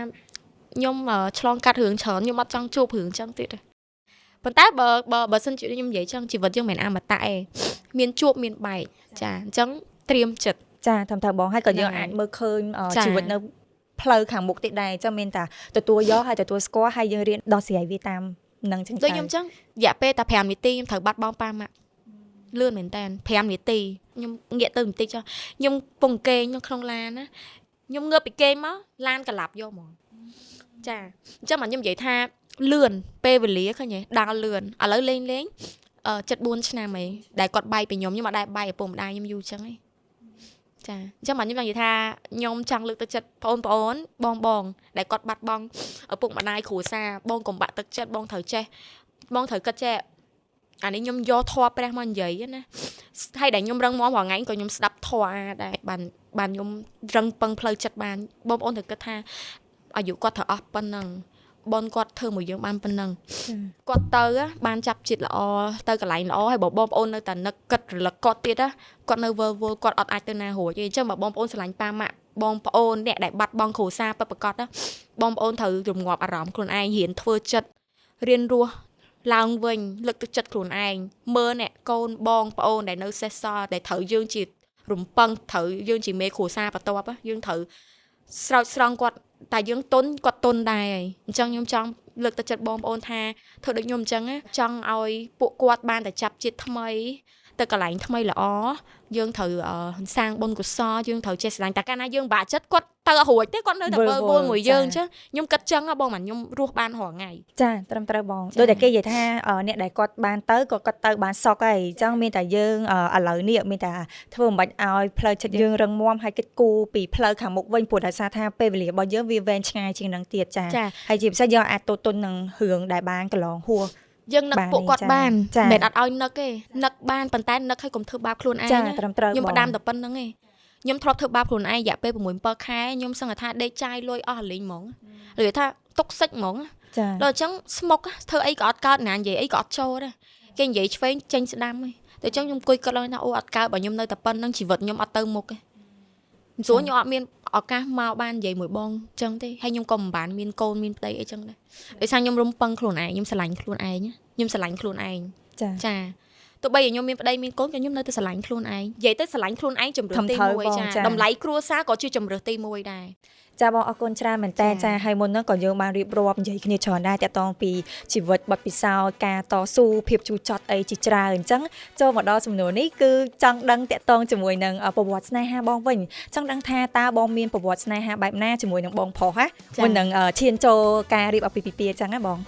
ខ្ញុំឆ្លងកាត់រឿងច្រើនខ្ញុំអត់ចង់ជួបរឿងចឹងទៀតទេប៉ុន្តែបើសិនជាខ្ញុំនិយាយចឹងជីវិតយើងមិនអមតៈទេមានជួបមានបែកចាអញ្ចឹងត្រៀមចិត្តចាតាមថាបងហើយក៏យើងអាចមើលឃើញជីវិតនៅផ្លូវខាងមុខទៀតដែរអញ្ចឹងមានតែទទួលយកហើយទទួលស្គាល់ហើយយើងរៀនដោះស្រាយវាតាមនឹងចឹងដូចខ្ញុំចឹងរយៈពេលតែ5នាទីខ្ញុំត្រូវបាត់បង់ប៉ាម៉ាក់លឿនមែនតើ5នាទីខ្ញុំងាកទៅបន្តិចចុះខ្ញុំពងគេងក្នុងឡានណាខ្ញុំងើបពីគេងមកឡានកលាប់យកហ្មងចាអញ្ចឹងមកខ្ញុំនិយាយថាលឿនពេលវេលាឃើញទេដើរលឿនឥឡូវលេង74ឆ្នាំហីដែលគាត់បាយពីខ្ញុំអត់ដែរបាយឪពុកម្ដាយខ្ញុំយូរចឹងហីចាអញ្ចឹងមកខ្ញុំនិយាយថាខ្ញុំចង់លើកទឹកចិត្តបងបងដែលគាត់បាត់បង់ឪពុកម្ដាយគ្រួសារបងកុំបាក់ទឹកចិត្តបងត្រូវចេះបងត្រូវគិតចេះអានេះខ្ញុំយកធម៌ព្រះមកនិយាយណាហើយដែលខ្ញុំរឹងមាំរាល់ថ្ងៃក៏ខ្ញុំស្ដាប់ធម៌ដែរបានខ្ញុំរឹងពឹងផ្លូវចិត្តបានបងប្អូនត្រូវគិតថាអាយុគាត់ត្រូវអស់ប៉ុណ្ណឹងបងគាត់ធ្វើមួយយើងបានប៉ុណ្ណឹងគាត់ទៅបានចាប់ចិត្តល្អទៅកន្លែងល្អហើយបងប្អូននៅតែនឹកគិតរលឹកគាត់ទៀតគាត់នៅវល់គាត់អត់អាចទៅណារួចទេអញ្ចឹងបើបងប្អូនស្រឡាញ់ប៉ាម៉ាក់បងប្អូនអ្នកដែលបាត់បង់គ្រួសារពិតប្រាកដបងប្អូនត្រូវរងាប់អារម្មណ៍ខ្លួនឯងរៀនធ្វើចិត្តរៀនរស់ឡើងវិញលើកទឹកចិត្តខ្លួនឯងមើលអ្នកកូនបងប្អូនដែលនៅសេសសល់ដែលត្រូវយើងជារំពឹងត្រូវយើងជាមេគ្រួសារបន្ទាប់យើងត្រូវស្រោចស្រង់គាត់តែយើងគាត់ទុនដែរអញ្ចឹងខ្ញុំចង់លើកទឹកចិត្តបងប្អូនថាធ្វើដូចខ្ញុំអញ្ចឹងចង់ឲ្យពួកគាត់បានតែចាប់ជាតិថ្មីទៅកន្លែងថ្មីល្អយើងត្រូវសាងបុណ្យកុសលយើងត្រូវចេះស្រឡាញ់តែកាលណាយើងបាក់ចិត្តគាត់ទៅរួចទេគាត់នៅតែវល់មួយយើងអញ្ចឹងខ្ញុំគិតចឹងបងមិនខ្ញុំរស់បានរាល់ថ្ងៃចាត្រឹមត្រូវបងដូចតែគេនិយាយថាអ្នកដែលគាត់បានទៅគាត់ទៅបានសុខហើយអញ្ចឹងមានតែយើងឥឡូវនេះមានតែធ្វើមិនបាច់ឲ្យផ្លូវចិត្តយើងរឹងមាំហើយគិតគូរពីផ្លូវខាងមុខវិញព្រោះដោយសារថាពេលវេលារបស់យើងវាវែងឆ្ងាយជាងនឹងទៀតចាហើយជាពិសេសយើងអាចទទុននឹងរឿងដែលបានកន្លងហួសយើងនឹកពួកគាត់បានមិនអត់ឲ្យនឹកទេនឹកបានប៉ុន្តែនឹកឲ្យកុំធ្វើបាបខ្លួនឯងខ្ញុំផ្ដាំតែប៉ុណ្្នឹងឯងខ្ញុំធ្លាប់ធ្វើបាបខ្លួនឯងរយៈពេល6-7ខែខ្ញុំសឹងថាដេកចាយលុយអស់លេងហ្មងឬថាទុកសិចហ្មងដល់អញ្ចឹងស្មុកធ្វើអីក៏អត់កើតណានិយាយអីក៏អត់ចូលដែរគេនិយាយឆ្វេងចេញស្ដាំហីតែអញ្ចឹងខ្ញុំអង្គុយគិតឡើងថាអូអត់កើតបើខ្ញុំនៅតែប៉ុណ្្នឹងជីវិតខ្ញុំអត់ទៅមុខទេមិនស្រួលខ្ញុំអត់មានឱកាសមកបាននិយាយមួយបងអញ្ចឹងទេហើយខ្ញុំក៏មិនបានមានកូនមានប្តីអីចឹងដែរដោយសារខ្ញុំរំពឹងខ្លួនឯងខ្ញុំស្រឡាញ់ខ្លួនឯងខ្ញុំស្រឡាញ់ខ្លួនឯងចាទោះបីខ្ញុំមានប្តីមានកូនក៏ខ្ញុំនៅតែស្រឡាញ់ខ្លួនឯងនិយាយទៅស្រឡាញ់ខ្លួនឯងជំរឿនទី1ចាតម្លៃគ្រួសារក៏ជាជំរឿនទី1ដែរចាបងអរគុណច្រើនមែនតើចាហើយមុនហ្នឹងក៏យើងបានរៀបរាប់និយាយគ្នាច្រើនដែរតាក់ទងពីជីវិតបទពិសោធន៍ការតស៊ូភាពជូរចត់អីជាច្រើនអញ្ចឹងចូលមកដល់សំណួរនេះគឺចង់ដឹងតាក់ទងជាមួយនឹងប្រវត្តិស្នេហាបងវិញចង់ដឹងថាតើបងមានប្រវត្តិស្នេហាបែបណាជាមួយនឹងបងប្រុសមុននឹងឈានចូលការរៀបអាពាហ៍ពិពាហ៍អញ្ចឹងណាបង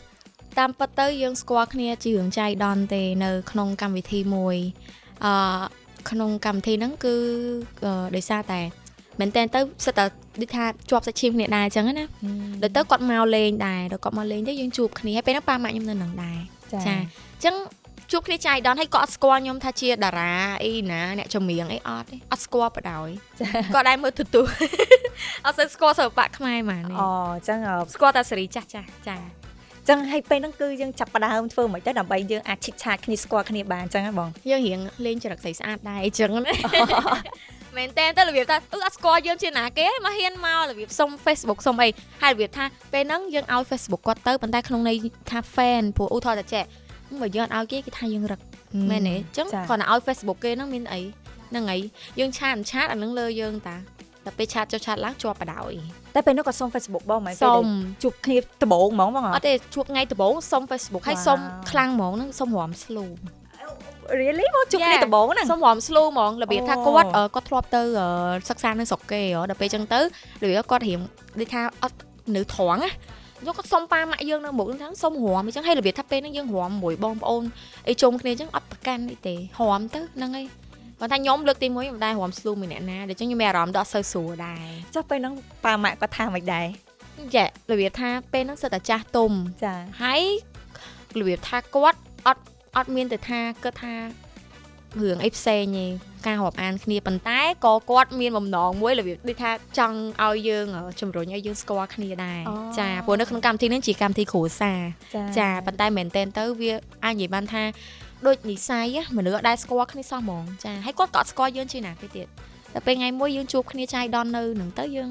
តាមពិតទៅយើងស្គាល់គ្នាជារឿងចៃដន្យទេនៅក្នុងកម្មវិធីមួយក្នុងកម្មវិធីហ្នឹងគឺដោយសារតែមែនតើទៅសិតតែដូចថាជាប់សាច់ឈាមគ្នាដែរអញ្ចឹងណាដល់ទៅគាត់មកលេងដែរដល់គាត់មកលេងទៅយើងជួបគ្នាហើយពេលហ្នឹងប៉ាម៉ាក់ខ្ញុំនៅនឹងដែរចាអញ្ចឹងជួបគ្នាចៃដន្យហើយគាត់អត់ស្គាល់ខ្ញុំថាជាតារាអីណាអ្នកចម្រៀងអីអត់ទេអត់ស្គាល់បដ ாய் គាត់ដែរមើលទូអត់សូវស្គាល់សិល្បៈខ្មែរហ្មងអូអញ្ចឹងស្គាល់តែសេរីចាស់ចាចឹងហើយពេលហ្នឹងគឺយើងចាប់ផ្ដើមធ្វើមិនទៅដើម្បីយើងអាចឈិតឆាតគ្នាស្គាល់គ្នាបានអញ្ចឹងហ៎បងយើងរៀងលេងចរិតស្អីស្អាតដែរអញ្ចឹងណាមែនតើទៅរបៀបថាអត់ស្គាល់យើងជាណាគេមកហ៊ានមករបៀបសុំ Facebook សុំអីហើយរបៀបថាពេលហ្នឹងយើងឲ្យ Facebook គាត់ទៅប៉ុន្តែក្នុងន័យថា fan ព្រោះឧទាហរណ៍តែចេះបើយើងអត់ឲ្យគេថាយើងរឹក មែនទេចឹងគាត់ឲ្យ Facebook គេហ្នឹងមានអីហ្នឹងហើយយើងឆាតអាហ្នឹងលើយើងតាតែពេលឆាតចុះឆាតឡើងជាប់បដ ாய் តែពេលនោះក៏សុំ Facebook បងហ្មង សុំ ជួបគ្នាដំបូងហ្មងបង អត់ទេជួបថ្ងៃដំបូងសុំ Facebook ហើយសុំខ្លាំងហ្មងហ្នឹងសុំរំស្លូ really មកជួបគ្នាដំបូងហ្នឹង សុំរំស្លូហ្មងរបៀបថាគាត់ធ្លាប់ទៅសិក្សានៅស្រុកគេដល់ពេលចឹងទៅរបៀបគាត់រៀងដូចថាអត់នៅត្រង់ណាយកគាត់សុំប៉ាម៉ាក់យើងនៅមុខហ្នឹងសុំរំអញ្ចឹងហើយរបៀបថាពេលហ្នឹងយើងរំមួយបងប្អូនអីជុំគ្នាអញ្ចឹងអត់ប្រកាន់អីទេរំទៅហ្នឹងហើយគាត់ថាខ្ញុំលើកទី1មិនដែររំស្លូមួយអ្នកណាដូច្នេះខ្ញុំមានអារម្មណ៍ដល់សូវស្រួលដែរ ចុះពេលហ្នឹងប៉ាម៉ាក់គាត់ថាមិនដែរ ចារបៀបថាពេលហ្នឹងសិតតែចាស់ទុំ ចា ហើយរបៀបថាគាត់អត់មានទៅថាគាត់ថារឿងអីផ្សេងទេការរាប់អានគ្នាប៉ុន្តែក៏គាត់មានបំណងមួយរបៀបដូចថាចង់ឲ្យយើងជំរុញឲ្យយើងស្គាល់គ្នាដែរចាព្រោះនៅក្នុងកម្មវិធីនេះជាកម្មវិធីគ្រួសារចាប៉ុន្តែមែនតើទៅវាអាចនិយាយបានថាដូចនិស័យមនុស្សអត់ដែរស្គាល់គ្នាសោះហ្មងចាហើយគាត់ក៏អត់ស្គាល់យើងជាណាគេទៀតតែពេលថ្ងៃមួយយើងជួបគ្នាចាយដននៅហ្នឹងទៅយើង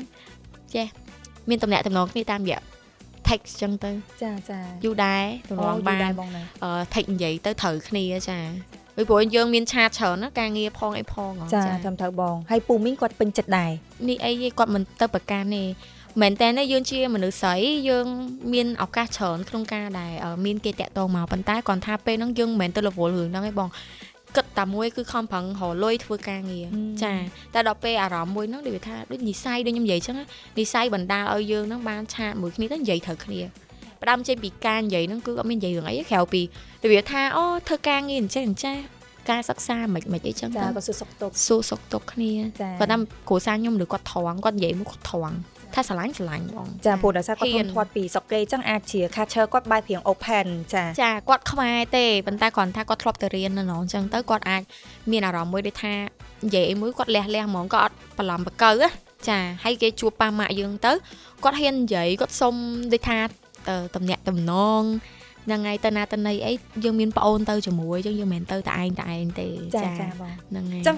ចេះមានតំណែងតំណងគ្នាតាមរយៈ text ចឹងទៅចាយូរដែរទំនងបានបងណា text និយាយទៅត្រូវគ្នាចាពីព្រោះយើងមានឆាតច្រើនណាការងារផងអីផងចាតាមត្រូវបងហើយពូមីងគាត់ពេញចិត្តដែរ នេះអីគាត់មិនទៅប្រកាន់ទេមែនតើយើងជាមនុស្សស្រីយើងមានឱកាសច្រើនក្នុងការដែលមានគេតាក់ទងមកប៉ុន្តែគាត់ថាពេលហ្នឹងយើងមិនមែនទៅរវល់រឿងហ្នឹងឯងបងគិតតែមួយគឺខំប្រឹងរលុយធ្វើការងារចាតែដល់ពេលអារម្មណ៍មួយហ្នឹងដូចថាដូចនិស័យដូចខ្ញុំនិយាយចឹងនិស័យបណ្ដាលឲ្យយើងហ្នឹងបានឆាតមួយគ្នាទៅនិយាយត្រូវគ្នាផ្ដើមចេញពីការនិយាយហ្នឹងគឺអត់មាននិយាយរឿងអីក្រៅពីរបៀបថាអូធ្វើការងារអញ្ចឹងការសិក្សាមិនអីចឹងទៅចាគាត់សួរសុខទុក្ខ សួរសុខទុក្ខគ្នាគាត់ថាគ្រូសាខ្ញុំឬគាត់ត្រង់គាត់និយាយមកគាត់ត្រង់ថាស្រឡាញ់បង ចាព្រោះដោយសារគាត់ធំធាត់ពីស្រុកគេចឹងអាចជា culture គាត់បែបរៀង open ចាគាត់ខ្មែរទេប៉ុន្តែគាត់ថាគាត់ធ្លាប់ទៅរៀននៅនោះចឹងទៅគាត់អាចមានអារម្មណ៍មួយដូចថានិយាយអីមួយគាត់លះហ្មងគាត់អត់បន្លំបកើចាហើយគេជួបប៉ាម៉ាក់យើងទៅគាត់ហ៊ាននិយាយគាត់សុំដូចថាតំណាក់តំណងហ្នឹងហើយទៅណាទៅណីអីយើងមានប្អូនទៅជាមួយចឹងយើងមិនមែនទៅតែឯងទេចាបង ហ្នឹងហើយចឹង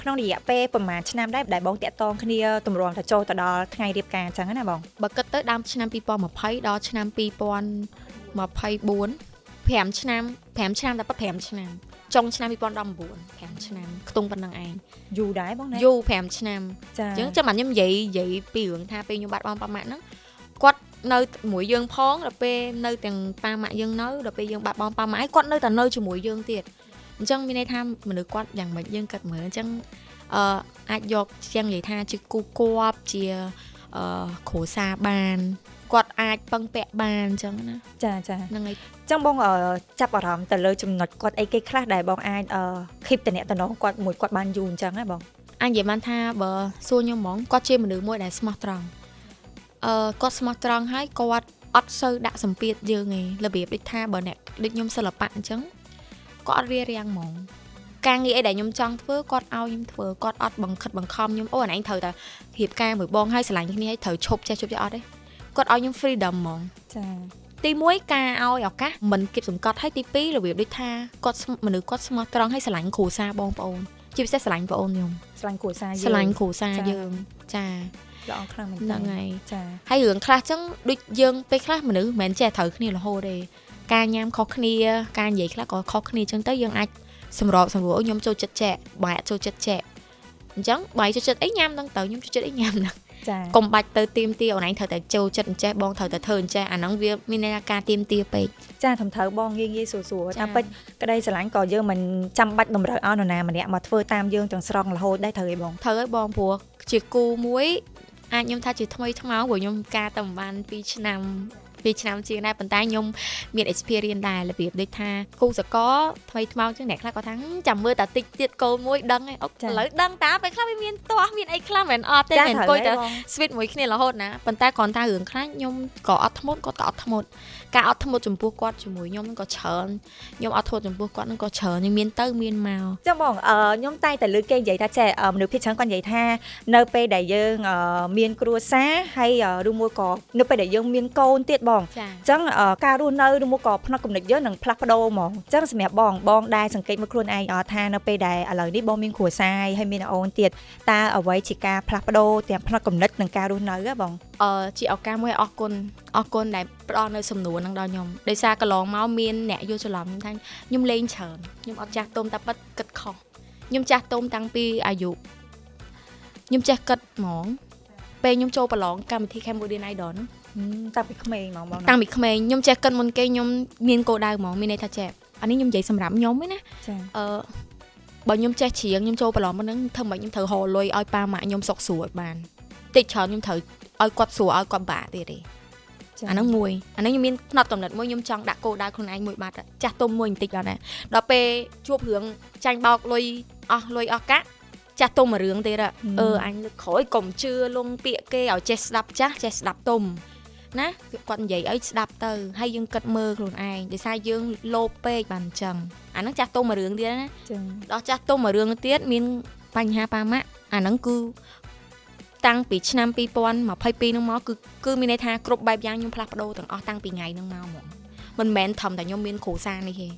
ក្នុងរយៈពេលប្រហែលឆ្នាំដែរដែលបងតាក់ទងគ្នាទម្រាំថាចូលទៅដល់ថ្ងៃរៀបការចឹងណាបង បើគិតទៅដើមឆ្នាំ2020ដល់ឆ្នាំ2024 5ឆ្នាំតែប៉ុត5ឆ្នាំចុងឆ្នាំ2019 5ឆ្នាំខ្ទង់ប៉ុណ្្នឹងឯង យូរដែរបងណា យូរ5ឆ្នាំអញ្ចឹងចាំបានខ្ញុំនិយាយពីរឿងថាពេលខ្ញុំបាត់បង់ប៉ាម៉ាក់ហ្នឹងគាត់នៅជាមួយយើងផងដល់ពេលនៅទាំងប៉ាម៉ាក់យើងនៅដល់ពេលយើងបាត់បង់ប៉ាម៉ាក់គាត់នៅតែនៅជាមួយយើងទៀតអញ្ចឹងមានន័យថាមនុស្សគាត់យ៉ាងម៉េចយើងគិតមើលអញ្ចឹងអាចយកជាងនិយាយថាជាគូគប់ជាគ្រួសារបានគាត់អាចពឹងពាក់បានអញ្ចឹងណាចាហ្នឹងហើយចឹងបងចាប់អារម្មណ៍ទៅលើចំណុចគាត់អីគេខ្លះដែលបងអាចkeep តំណែងគាត់មួយគាត់បានយូរអញ្ចឹងណាបងអាចនិយាយបានថាបើសួរខ្ញុំហ្មងគាត់ជាមនុស្សមួយដែលស្មោះត្រង់គាត់ស្មោះត្រង់ហើយគាត់អត់សូវដាក់សម្ពាធយើងឯងរបៀបដូចថាបើអ្នកដូចខ្ញុំសិល្បៈអញ្ចឹងគាត់អត់រារាំងហ្មងការងារអីដែលខ្ញុំចង់ធ្វើគាត់ឲ្យខ្ញុំធ្វើគាត់អត់បង្ខិតបង្ខំខ្ញុំអូអានឯងត្រូវតែរៀបការមួយបងឲ្យស្រឡាញ់គ្នាឲ្យត្រូវឈប់ចេះអត់ទេគាត់ឲ្យខ្ញុំ freedom ហ្មងចាទី1ការឲ្យឱកាសមិនគៀបសង្កត់ហើយទី2របៀបដូចថាគាត់មនុស្សគាត់ស្មោះត្រង់ឲ្យស្រឡាញ់គ្រួសារបងប្អូនជាពិសេសស្រឡាញ់បងប្អូនខ្ញុំស្រឡាញ់គ្រួសារយើងស្រឡាញ់គ្រួសារយើងចាល្អខ្លាំងមែនហ្នឹងហើយចាហើយរឿងខ្លះចឹងដូចយើងពេលខ្លះមនុស្សមិនមែនចេះត្រូវគ្នារហូតទេការញ៉ាំខុសគ្នាការនិយាយខ្លះក៏ខុសគ្នាចឹងទៅយើងអាចសម្របសម្រួលខ្ញុំចូលចិត្តចែកបាយអត់ចូលចិត្តចែកអញ្ចឹងបាយចូលចិត្តអីញ៉ាំហ្នឹងទៅខ្ញុំចូលចិត្តអីញ៉ាំហ្នឹងចាកុំបាច់ទៅទៀមទាអូនឯងត្រូវតែចូលចិត្តអញ្ចេះបងត្រូវតែធ្វើអញ្ចេះអាហ្នឹងវាមានការទៀមទាពេកចាធំត្រូវបងងាយស្រួលតាមពេចក្តីស្រឡាញ់ក៏យើងមិនចាំបាច់តម្រូវឲ្យនរណាម្នាក់មកធ្វើតាមយើងទាំងស្រុងរហូតដែរត្រូវឯងបងត្រូវឯងបងព្រោះជាគូមួយអាចខ្ញុំថាជាថ្មីថ្មោងព្រោះខ្ញុំការតែបាន2ឆ្នាំជាងដែរប៉ុន្តែខ្ញុំមាន experience ដែររបៀបដូចថាគូសកលថ្មីថ្មោងជាងអ្នកខ្លះគាត់ថាចាំមើលតាតិចទៀតកូនមួយដឹងឯងអូឥឡូវដឹងតាពេលខ្លះវាមានទាស់មានអីខ្លះមិនអត់ទេមិនអង្គុយតែ switch មួយគ្នារហូតណាប៉ុន្តែគ្រាន់តែរឿងខ្លះខ្ញុំក៏អត់ធ្មត់គាត់ក៏អត់ធ្មត់ការអត់ធ្មត់ចំពោះគាត់ជាមួយខ្ញុំក៏ច្រើនខ្ញុំអត់ធ្មត់ចំពោះគាត់នឹងក៏ច្រើននឹងមានទៅមានមកចឹងបងខ្ញុំតែតែលើគេនិយាយថាចេះមនុស្សភាគច្រើនគាត់និយាយថានៅពេលដែលយើងមានគ្រួសារហើយឬមួយក៏នៅពេលដែលយើងមានកូនទៀត បងចឹងការរស់នៅឬមកក៏ផ្នែកគំនិតយើងនឹងផ្លាស់ប្ដូរហ្មងចឹងសម្រាប់បងដែរសង្កេតមើលខ្លួនឯងថានៅពេលដែលឥឡូវនេះបងមានគ្រួសារហើយមានអូនទៀតតើអ្វីជាការផ្លាស់ប្ដូរទាំងផ្នែកគំនិតនិងការរស់នៅហ៎បងជាឱកាសមួយអរគុណដែលផ្ដល់នៅសំណួរហ្នឹងដល់ខ្ញុំដោយសារកន្លងមកមានអ្នកយល់ច្រឡំថាខ្ញុំលេងច្រើនខ្ញុំអត់ចាស់ទុំតែប៉ិតគិតខុសខ្ញុំចាស់ទុំតាំងពីអាយុខ្ញុំចេះគិតហ្មងពេលខ្ញុំចូលប្រឡងកម្មវិធី Cambodian Idol តាំងពីក្មេងហ្មងបងតាំងពីក្មេងខ្ញុំចេះគិតមុនគេខ្ញុំមានគោលដៅហ្មងមានន័យថាចេះអានេះខ្ញុំនិយាយសម្រាប់ខ្ញុំឯណាបើខ្ញុំចេះច្រៀងខ្ញុំចូលប្រឡងមុនហ្នឹងធ្វើម៉េចខ្ញុំត្រូវហៅលុយឲ្យប៉ាម៉ាក់ខ្ញុំសុខស្រួលឲ្យបានតិចច្រើនខ្ញុំត្រូវឲ្យគាត់ស្រួលឲ្យគាត់បាក់ទៀតទេអាហ្នឹងមួយអាហ្នឹងខ្ញុំមានផ្នត់កំណត់មួយខ្ញុំចង់ដាក់គោលដៅខ្លួនឯងមួយបាត់ចាស់ទុំមួយបន្តិចដល់ណាដល់ពេលជួបរឿងចាញ់បោកលុយអស់កាក់ចាស់ទុំមួយរឿងទៀតអញលើកក្រោយកុំជឿលងពាក្យគេឲ្យចេះស្ដាប់ចាស់ចេះស្ដាប់ទុំណាគាត់និយាយអីស្ដាប់ទៅហើយយើងគិតមើលខ្លួនឯងដោយសារយើងលោភពេកបានអញ្ចឹងអាហ្នឹងចាស់ទុំមួយរឿងទៀតណាដល់ចាស់ទុំមួយរឿងទៀតមានបញ្ហាប៉ាម៉ាក់អាហ្នឹងគឺតាំងពីឆ្នាំ2022ហ្នឹងមកគឺមានន័យថាគ្រប់បែបយ៉ាងខ្ញុំផ្លាស់ប្ដូរទាំងអស់តាំងពីថ្ងៃហ្នឹងមកហ្មងមិនមែនធំតែខ្ញុំមានគ្រូសានេះទេ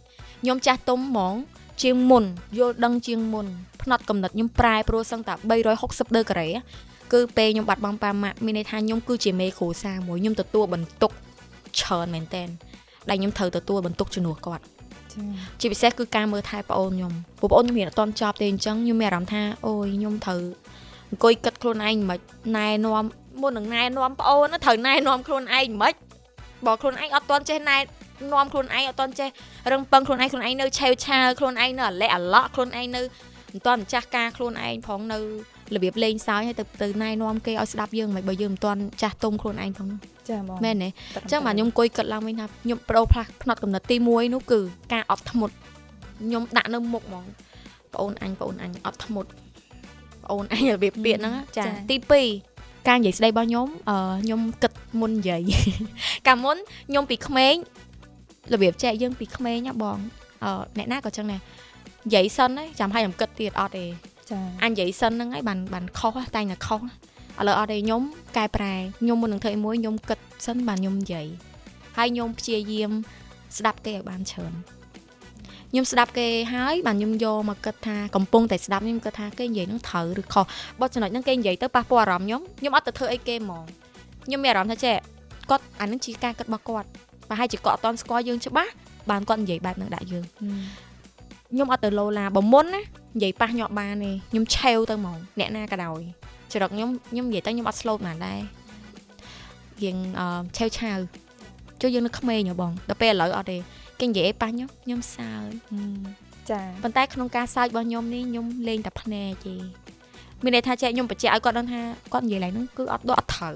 ខ្ញុំចាស់ទុំហ្មងជាងមុនយល់ដឹងជាងមុនផ្នត់កំណត់ខ្ញុំប្រែប្រួលសឹងតែ360ដឺក្រេគឺពេលខ្ញុំបាត់បង់ប៉ាម៉ាក់មានន័យថាខ្ញុំគឺជាមេគ្រូសាមួយខ្ញុំទទួលបន្ទុកច្រើនមែនតើដែលខ្ញុំត្រូវទទួលបន្ទុកជំនួសគាត់ជាពិសេសគឺការមើលថែប្អូនខ្ញុំព្រោះប្អូនខ្ញុំរៀនអត់ទាន់ចប់ទេអញ្ចឹងខ្ញុំមានអារម្មណ៍ថាអូយខ្ញុំត្រូវអង្គុយគិតខ្លួនឯងមិនណែនាំមុននឹងណែនាំប្អូនត្រូវណែនាំខ្លួនឯងមិនបើខ្លួនឯងអត់ទាន់ចេះណែនាំខ្លួនឯងអត់ទាន់ចេះរឹងប៉ឹងខ្លួនឯងនៅឆេវឆាវខ្លួនឯងនៅអាឡែអាឡក់ខ្លួនឯងនៅមិនទាន់ម្ចាស់ការខ្លួនឯងផងនៅរបៀបលេងសើចហើយទៅណែនាំគេឲ្យស្ដាប់យើងមិនបើយើងមិនទាន់ចាស់ទុំខ្លួនឯងផងចាហ្មងមែនទេអញ្ចឹងបាទខ្ញុំអង្គុយគិតឡើងវិញថាខ្ញុំបដូរផ្លាស់ផ្នត់កំណត់ទី1នោះគឺការអត់ធ្មត់ខ្ញុំដាក់នៅមុខហ្មងប្អូនអញអត់ធ្មត់ប្អូនអញរបៀបពាក្យហ្នឹងចាទី2ការនិយាយស្ដីរបស់ខ្ញុំគិតមុននិយាយកាលមុនខ្ញុំពីក្មេងរបៀបចែកយើងពីក្មេងណាបងអ្នកណាក៏ចឹងដែរនិយាយសិនហ្នឹងចាំឲ្យខ្ញុំគិតទៀតអត់ទេចាអញនិយាយសិនហ្នឹងហើយបានខុសតែតែខុសឥឡូវអត់ទេខ្ញុំកែប្រែខ្ញុំមុននឹងធ្វើមួយខ្ញុំគិតសិនបានខ្ញុំនិយាយហើយខ្ញុំព្យាយាមស្ដាប់គេឲ្យបានច្រើនខ្ញុំស្ដាប់គេហើយបានខ្ញុំយកមកគិតថាកំពុងតែស្ដាប់ខ្ញុំគិតថាគេនិយាយហ្នឹងត្រូវឬខុសបើចំណុចហ្នឹងគេនិយាយទៅប៉ះពាល់អារម្មណ៍ខ្ញុំអត់ទៅធ្វើអីគេហ្មងខ្ញុំមានអារម្មណ៍ថាចេះគាត់អាហ្នឹងជាការគិតរបស់គាត់ប្រហែលជាគាត់អត់តន់ស្គាល់យើងច្បាស់បានគាត់និយាយបែបហ្នឹងដាក់យើងខ្ញុំអត់ទៅលោឡាបើមុនណានិយាយប៉ះញាប់បានទេខ្ញុំឆេវទៅហ្មងអ្នកណាក៏ដោយចរិតខ្ញុំនិយាយទៅខ្ញុំអត់ស្លូតណាស់ដែរយើងឆេវឆាវជួយយើងនៅក្មេងហ៎បងដល់ពេលឥឡូវអត់ទេគេនិយាយប៉ះខ្ញុំសើចចាប៉ុន្តែក្នុងការសើចរបស់ខ្ញុំនេះខ្ញុំលេងតែភ្នែកទេមានន័យថាចេះខ្ញុំបញ្ជាក់ឲ្យគាត់ដឹងថាគាត់និយាយឡើងហ្នឹងគឺអត់ត្រូវ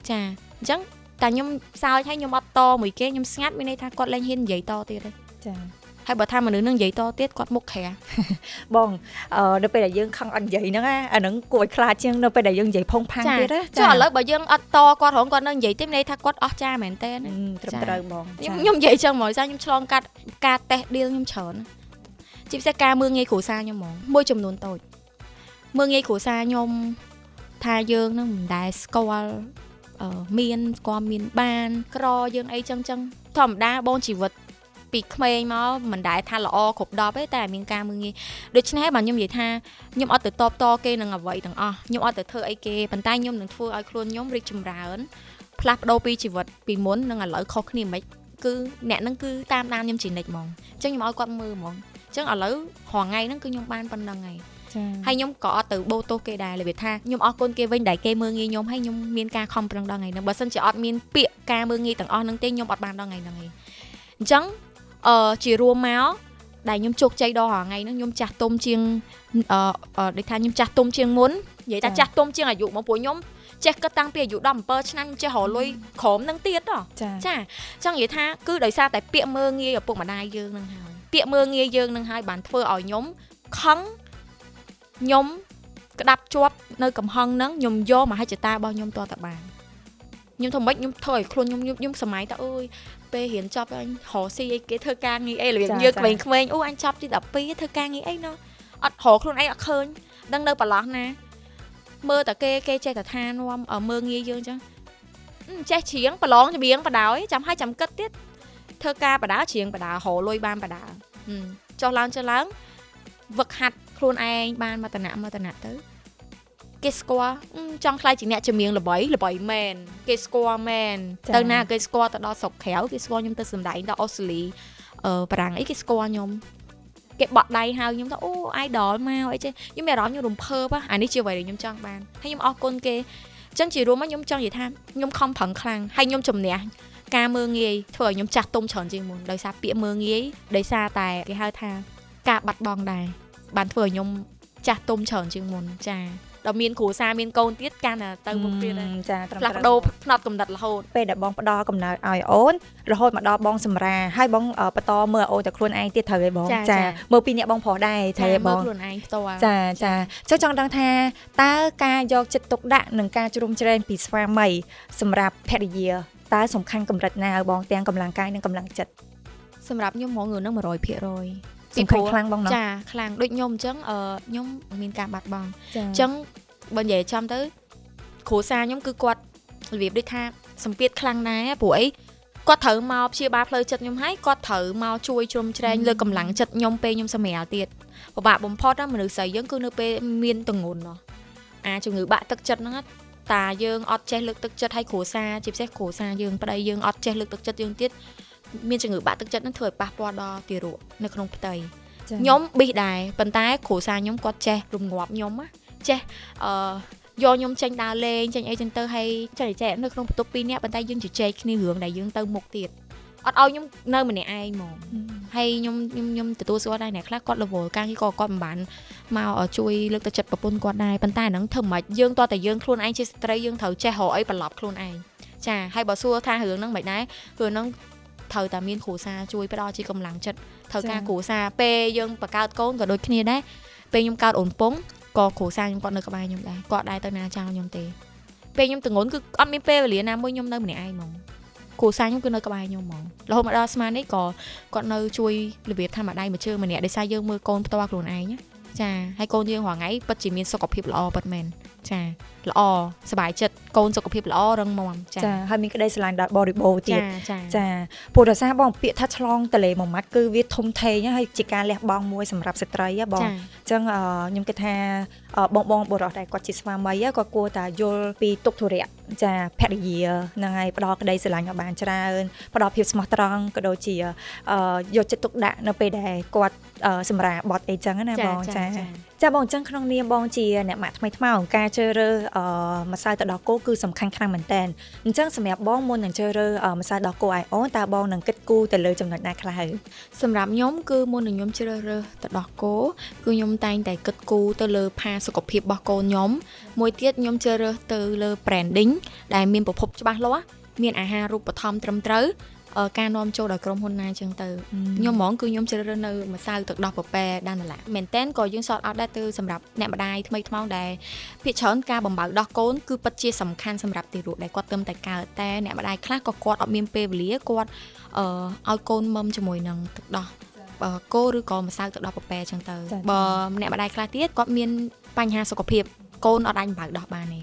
ចាអញ្ចឹងតែខ្ញុំសើចហើយខ្ញុំអត់តមួយគេខ្ញុំស្ងាត់មានន័យថាគាត់លែងហ៊ាននិយាយតទៀតទេចាហើយបើថាមនុស្សនឹងនិយាយតទៀតគាត់មុខក្រាបងនៅពេលដែលយើងខឹងអត់និយាយហ្នឹងអាហ្នឹងគួរឲ្យខ្លាចជាងនៅពេលដែលយើងនិយាយផុងផាំងទៀតណាចុះឥឡូវបើយើងអត់តគាត់រហងគាត់នៅនិយាយទេមានន័យថាគាត់អស់ចាមែនតើត្រឹមត្រូវបងខ្ញុំនិយាយចឹងហ្មងខ្ញុំឆ្លងកាត់ការតេស្តឌីលខ្ញុំច្រើនជាពិសេសការមើងងាយគ្រួសារខ្ញុំហ្មងមួយចំនួនតូចមើងងាយគ្រួសារខ្ញុំថាយើងនឹងមិនដែលស្គាល់មានបានក្រយើងអីចឹងធម្មតាបងជីវិតពីក្មេងមកមិនដែលថាល្អគ្រប់10ទេតែមានការមើងងាយដូច្នេះបាទខ្ញុំនិយាយថាខ្ញុំអត់ទៅតបតគេនឹងអ្វីទាំងអស់ខ្ញុំអត់ទៅធ្វើអីគេប៉ុន្តែខ្ញុំនឹងធ្វើឲ្យខ្លួនខ្ញុំរីកចម្រើនផ្លាស់ប្ដូរពីជីវិតពីមុននឹងឥឡូវខុសគ្នាមិនគឺអ្នកហ្នឹងគឺតាមដានខ្ញុំជានិច្ចហ្មងអញ្ចឹងខ្ញុំឲ្យគាត់មើលហ្មងអញ្ចឹងឥឡូវរងថ្ងៃហ្នឹងគឺខ្ញុំបានប៉ុណ្្នឹងហើយហើយខ្ញុំក៏អត់ទៅបោទោសគេដែររបៀបថាខ្ញុំអរគុណគេវិញដែលគេមើងងាយខ្ញុំហើយខ្ញុំមានការខំប្រឹងដល់ថ្ងៃហ្នឹងបើសិនជាអត់មានពាក្យការមើងងាយទាំងអស់ហ្នឹងទេខ្ញុំអត់បានដល់ថ្ងៃហ្នឹងទេអញ្ចឹងជារួមមកដែលខ្ញុំជោគជ័យដល់ថ្ងៃហ្នឹងខ្ញុំចាស់ទុំជាងដូចថាខ្ញុំចាស់ទុំជាងមុននិយាយថាចាស់ទុំជាងអាយុមកព្រោះខ្ញុំចេះគិតតាំងពីអាយុ17ឆ្នាំខ្ញុំចេះរលុយក្រោមហ្នឹងទៀតចាអញ្ចឹងនិយាយថាគឺដោយសារតែពាក្យមើងងាយឪពុកម្ដាយយើងហ្នឹងហើយពាក្យមើងងាយយើងហ្នឹងហើយបានធ្វើឲ្យខ្ញុំខឹងខ្ញុំក្តាប់ជាប់នៅកំហឹងហ្នឹងខ្ញុំយកមហិច្ឆតារបស់ខ្ញុំតទៅបានខ្ញុំធ្វើម៉េចខ្ញុំធ្វើឲ្យខ្លួនខ្ញុំសម័យតើអើយពេលរៀនចប់អញរកស៊ីអីគេធ្វើការងារអីរបៀបយើងក្មេងៗអូអញចប់ទី12ធ្វើការងារអីណោះអត់រកខ្លួនឯងអត់ឃើញដឹងនៅប្រឡោះណាមើលតែគេចេះតែថានាំមើងងាយយើងអញ្ចឹង ចេះច្រៀងប្រឡងច្រៀងបដ ாய் ចាំឲ្យចាំគិតទៀតធ្វើការបដាច្រៀងបដារលុយបានបដាចុះឡើងវឹកហាត់ខ្លួនឯងបានមកតំណទៅគេស្គាល់ចង់ខ្លាចជាអ្នកចម្រៀងល្បីមែនគេស្គាល់មែនទៅណាគេស្គាល់ទៅដល់ស្រុកក្រៅគេស្គាល់ខ្ញុំទៅសម្ដែងដល់អូស្ត្រាលីបារាំងអីគេស្គាល់ខ្ញុំគេបក់ដៃហៅខ្ញុំថាអូ idol មកអីចេះខ្ញុំមានអារម្មណ៍ខ្ញុំរំភើបអានេះជាអ្វីដែលខ្ញុំចង់បានហើយខ្ញុំអរគុណគេអញ្ចឹងជារួមមកខ្ញុំចង់និយាយថាខ្ញុំខំប្រឹងខ្លាំងហើយខ្ញុំជំនះការមើងងាយធ្វើឲ្យខ្ញុំចាស់ទុំច្រើនជាងមុនដោយសារពាក្យមើងងាយដោយសារតែគេហៅថាការបាត់បង់ដែរបានធ្វើឲ្យខ្ញុំចាស់ទុំច្រើនជាងមុនចាដល់មានគ្រួសារមានកូនទៀតកាន់តែទៅមុខទៀតដែរចាត្រឹមត្រូវផ្លាស់ប្ដូរផ្នត់កំណត់រហូតពេលដែលបងផ្ដល់កំណើតឲ្យអូនរហូតមកដល់បងសម្រាហើយបងបន្តមើលអូនតែខ្លួនឯងទៀតត្រូវទេបងចាមើលពីអ្នកបងប្រុសដែរត្រូវទេបងមើលខ្លួនឯងផ្ទាល់ចាចង់ដឹងថាតើការយកចិត្តទុកដាក់និងការជ្រុំជ្រែងពីស្វាមីសម្រាប់ភរិយាតើសំខាន់កម្រិតណាឲ្យបងទាំងកម្លាំងកាយនិងកម្លាំងចិត្តសម្រាប់ខ្ញុំហ្មងរឿងហ្នឹង 100% សំខាន់ខ្លាំងបងចាខ្លាំងដូចខ្ញុំអញ្ចឹងខ្ញុំមានការបាត់បង់អញ្ចឹងបើនិយាយចំទៅគ្រូសាខ្ញុំគឺគាត់របៀបដូចថាសម្ពាធខ្លាំងណាស់ព្រោះអីគាត់ត្រូវមកព្យាបាលផ្លូវចិត្តខ្ញុំហើយគាត់ត្រូវមកជួយជ្រោមជ្រែងលើកម្លាំងចិត្តខ្ញុំពេលខ្ញុំសម្រាលទៀតពិបាកបំផុតមនុស្សស្រីយើងគឺនៅពេលមានទងន់ជំងឺបាក់ទឹកចិត្តហ្នឹងតាយើងអត់ចេះលើកទឹកចិត្តឲ្យគ្រួសារជាពិសេសគ្រួសារយើងប្តីយើងអត់ចេះលើកទឹកចិត្តយើងទៀតមានជំងឺបាក់ទឹកចិត្តហ្នឹងធ្វើឲ្យប៉ះពាល់ដល់ទារកនៅក្នុងផ្ទៃខ្ញុំប៊ីសដែរប៉ុន្តែគ្រួសារខ្ញុំគាត់ចេះរំងាប់ខ្ញុំចេះយកខ្ញុំចេញដើរលេងចេញអីចឹងទៅហើយចែកនៅក្នុងបន្ទប់2នាក់ប៉ុន្តែយើងជជែកគ្នារឿងដែលយើងទៅមុខទៀតអត់ឲ្យខ្ញុំនៅម្នាក់ឯងហ្មងហើយខ្ញុំទទួលស្គាល់ដែរអ្នកខ្លះគាត់រវល់ការងារគាត់មិនបានមកជួយលើកទឹកចិត្តប្រពន្ធគាត់ដែរប៉ុន្តែហ្នឹងធ្វើមិនយើងតើតែយើងខ្លួនឯងជាស្ត្រីយើងត្រូវចេះរកអីប្រឡប់ខ្លួនឯងចាហើយបើសួរថារឿងហ្នឹងមិនដែរព្រោះហ្នឹងត្រូវតែមានគ្រួសារជួយផ្ដល់ជាកម្លាំងចិត្តត្រូវការគ្រួសារពេលយើងបង្កើតកូនក៏ដូចគ្នាដែរពេលខ្ញុំកើតអូនពងក៏គ្រួសារខ្ញុំគាត់នៅក្បែរខ្ញុំដែរគាត់ដែរទៅណាចោលខ្ញុំទេពេលខ្ញុំទងន់គឺអត់មានពេលវេលាណាមួយខ្ញុំនៅម្នាក់ឯងហ្មងគ្រួសារខ្ញុំគឺនៅក្បែរខ្ញុំហ្មងរហូតមកដល់ស្មាននេះក៏គាត់នៅជួយរបៀបថាម្ដាយមួយជើងម្នាក់ដោយសារយើងមើលកូនផ្ទាល់ខ្លួនឯងចាហើយកូនយើងរាល់ថ្ងៃពិតជាមានសុខភាពល្អពិតមែនចាល្អសប្បាយចិត្តកូនសុខភាពល្អរឹងមាំចាហើយមានក្តីស្រឡាញ់ដល់បរិបូរទៀតចាព្រោះដោយសារបងពាក្យថាឆ្លងតលេមួយម៉ាត់គឺវាធំធេងហើយជាការលះបង់មួយសម្រាប់ស្ត្រីបងអញ្ចឹងខ្ញុំគិតថាបងបុរសដែលគាត់ជាស្វាមីក៏គួរតែយល់ពីទុក្ខធុរៈចាភរិយាហ្នឹងហើយផ្ដល់ក្តីស្រឡាញ់ឲ្យបានច្រើនផ្ដល់ភាពស្មោះត្រង់ក៏ដូចជាយកចិត្តទុកដាក់នៅពេលដែលគាត់សម្រាប់បត់អីចឹងណាបងចាបងអញ្ចឹងក្នុងនាមបងជាអ្នកម៉ាក់ថ្មីថ្មោងការជ្រើសរើសម្សៅទឹកដោះគោគឺសំខាន់ខ្លាំងមែនតើអញ្ចឹងសម្រាប់បងមុននឹងជ្រើសរើសម្សៅដោះគោឲ្យអូនតើបងនឹងគិតគូរទៅលើចំណុចណាខ្លះសម្រាប់ខ្ញុំគឺមុននឹងខ្ញុំជ្រើសរើសទឹកដោះគោគឺខ្ញុំតែងតែគិតគូរទៅលើផាសុខភាពរបស់កូនខ្ញុំមួយទៀតខ្ញុំជ្រើសរើសទៅលើ branding ដែលមានប្រភពច្បាស់លាស់មានអាហាររូបត្ថម្ភត្រឹមត្រូវការនាំចូលដល់ក្រុមហ៊ុនណាអញ្ចឹងទៅខ្ញុំហ្មងគឺខ្ញុំជ្រើសរើសនៅម្សៅទឹកដោះពពែដាណាឡាមែនតែនក៏យើងសតអត់ដែរទៅសម្រាប់អ្នកម្ដាយថ្មីថ្មោងដែរភាគច្រើនការបំបៅដោះកូនគឺពិតជាសំខាន់សម្រាប់ទារកដែលគាត់ទៅតែកើតតែអ្នកម្ដាយខ្លះក៏គាត់អត់មានពេលវេលាគាត់ឲ្យកូនមុំជាមួយនឹងទឹកដោះគោឬក៏ម្សៅទឹកដោះពពែអញ្ចឹងទៅបើអ្នកម្ដាយខ្លះទៀតគាត់មានបញ្ហាសុខភាពកូនអត់អាចបំបៅដោះបានទេ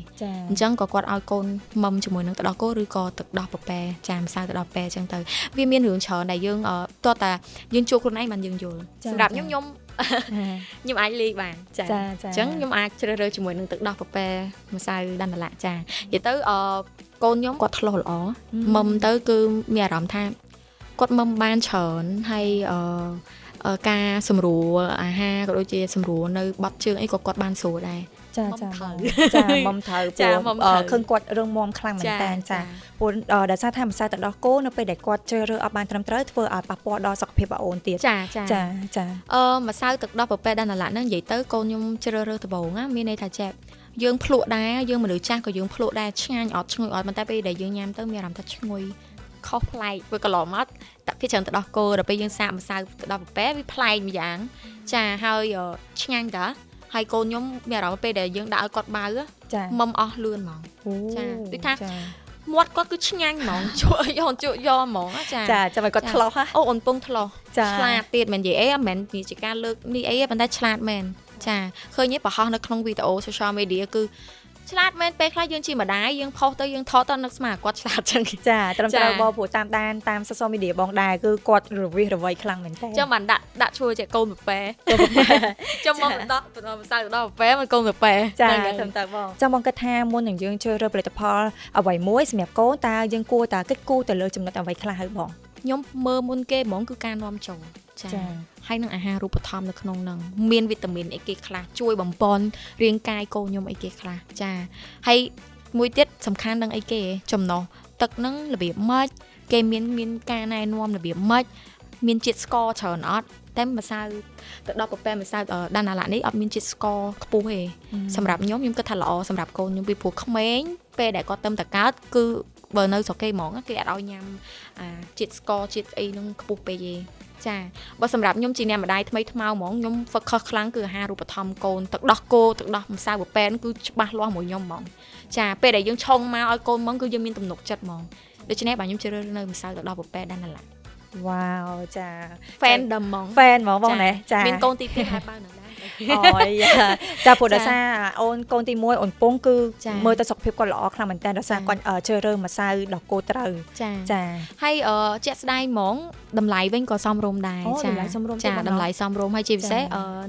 អញ្ចឹងក៏គាត់ឲ្យកូនមុំជាមួយនឹងទឹកដោះគោឬក៏ទឹកដោះពពែចាម្សៅទឹកដោះពពែអញ្ចឹងទៅវាមានរឿងច្រើនដែលយើងតោះតែយើងជួបខ្លួនឯងបានយើងយល់សម្រាប់ខ្ញុំអាចលេងបានចាអញ្ចឹងខ្ញុំអាចជ្រើសរើសជាមួយនឹងទឹកដោះពពែម្សៅដាណាឡាចានិយាយទៅកូនខ្ញុំគាត់ធ្លាស់ល្អមុំទៅគឺមានអារម្មណ៍ថាគាត់មុំបានច្រើនហើយការសម្រួលអាហារក៏ដូចជាសម្រួលនៅបាត់ជើងអីក៏គាត់បានស្រួលដែរចាមុំត្រូវឃើញគាត់រឹងមាំខ្លាំងមែនតើចាព្រោះដោយសារថាម្សៅទឹកដោះគោនៅពេលដែលគាត់ជ្រើសរើសអត់បានត្រឹមត្រូវធ្វើឲ្យប៉ះពាល់ដល់សុខភាពរបស់អូនទៀតចាម្សៅទឹកដោះពពែដាណាឡាហ្នឹងនិយាយទៅកូនខ្ញុំជ្រើសរើសដំបូងមានន័យថាចេះយើងភ្លក់ដែរយើងមនុស្សចាស់ក៏យើងភ្លក់ដែរឆ្ងាញ់អត់ឈ្ងុយអត់ប៉ុន្តែពេលដែលយើងញ៉ាំទៅមានអារម្មណ៍ថាឈ្ងុយខុសប្លែកវាកន្លងមកតែភាគច្រើនទឹកដោះគោដល់ពេលយើងសាកម្សៅទឹកដោះពពែវាប្លែកម្យ៉ាងចាហើយឆ្ងាញ់តាហើយកូនខ្ញុំមានអារម្មណ៍ពេលដែលយើងដាក់ឲ្យគាត់បៅមុំអស់លឿនហ្មងចាដូចថាមាត់គាត់គឺឆ្ងាញ់ហ្មងជួយយកហ្មងចាចាំឲ្យគាត់ធ្លោះអូអូនពងធ្លោះឆ្លាតទៀតមិននិយាយអីមិនមែននិយាយជាការលើកនេះអីប៉ុន្តែឆ្លាតមែនចាឃើញទេបង្ហោះនៅក្នុងវីដេអូ social media គឺ ឆ្លាតមែនពេលខ្លះយើងជាម្ដាយយើងផុសទៅយើងថតទៅនឹកស្មាគាត់ឆ្លាតចឹង ចាត្រឹមត្រូវបងព្រោះតាមដានតាម social media បងដែរគឺគាត់រវិះរវៃខ្លាំងមែនតើ ចាំបានដាក់ឈ្មោះជាកូនប៉ែចាំមកដល់ម្សៅដល់ប៉ែមិនកូនប៉ែ ចាត្រឹមត្រូវបងចាំបងគិតថាមុននឹងយើងជ្រើសរើសផលិតផលអ្វីមួយសម្រាប់កូនតើយើងគួរតែគិតគូរទៅលើចំណុចអ្វីខ្លះហើយបង ខ្ញុំមើលមុនគេហ្មងគឺការនាំចូលចាហើយនឹងអាហាររូបត្ថម្ភនៅក្នុងហ្នឹងមានវីតាមីនអីគេខ្លះជួយបំពន់រាងកាយកូនខ្ញុំអីគេខ្លះចាហើយមួយទៀតសំខាន់នឹងអីគេចំណុះទឹកហ្នឹងរបៀបម៉េចគេមានការណែនាំរបៀបម៉េចមានជាតិស្ករច្រើនអត់តែម្សៅទៅដល់ប្រពែម្សៅដាណាឡានេះអត់មានជាតិស្ករខ្ពស់ទេសម្រាប់ខ្ញុំគិតថាល្អសម្រាប់កូនខ្ញុំពីព្រោះក្មេងពេលដែលគាត់ទៅតែកើតគឺបើនៅស្រុកគេហ្មងគេអត់ឲ្យញ៉ាំជាតិស្ករជាតិអីហ្នឹងខ្ពស់ពេកទេចាបើសម្រាប់ខ្ញុំជាអ្នកម្ដាយថ្មីថ្មោហ្មងខ្ញុំ focus ខ្លាំងគឺអាហាររូបត្ថម្ភកូនទឹកដោះគោទឹកដោះម្សៅប្រពែគឺច្បាស់លាស់មួយខ្ញុំហ្មងចាពេលដែលយើងឆុងមកឲ្យកូនហ្មងគឺយើងមានទំនុកចិត្តហ្មងដូច្នេះបាទខ្ញុំជ្រើសរើសនៅម្សៅទឹកដោះប្រពែដាណាឡា វ៉ាវចា fan ហ្មង fan ហ្មងបងណាចាមានកូនទី2ហើយបើនៅដែរ អូយចាព្រោះដោយសារអូនកូនទី1អូនពងគឺមើលទៅសុខភាពគាត់ល្អខ្លាំងមែនតើដោយសារគាត់ជ្រើសរើសម្សៅដោះគោត្រូវចាហើយជាក់ស្ដែងហ្មងតម្លៃវិញក៏សមរម្យដែរចាតម្លៃសមរម្យ ចាតម្លៃសមរម្យហើយជាពិសេស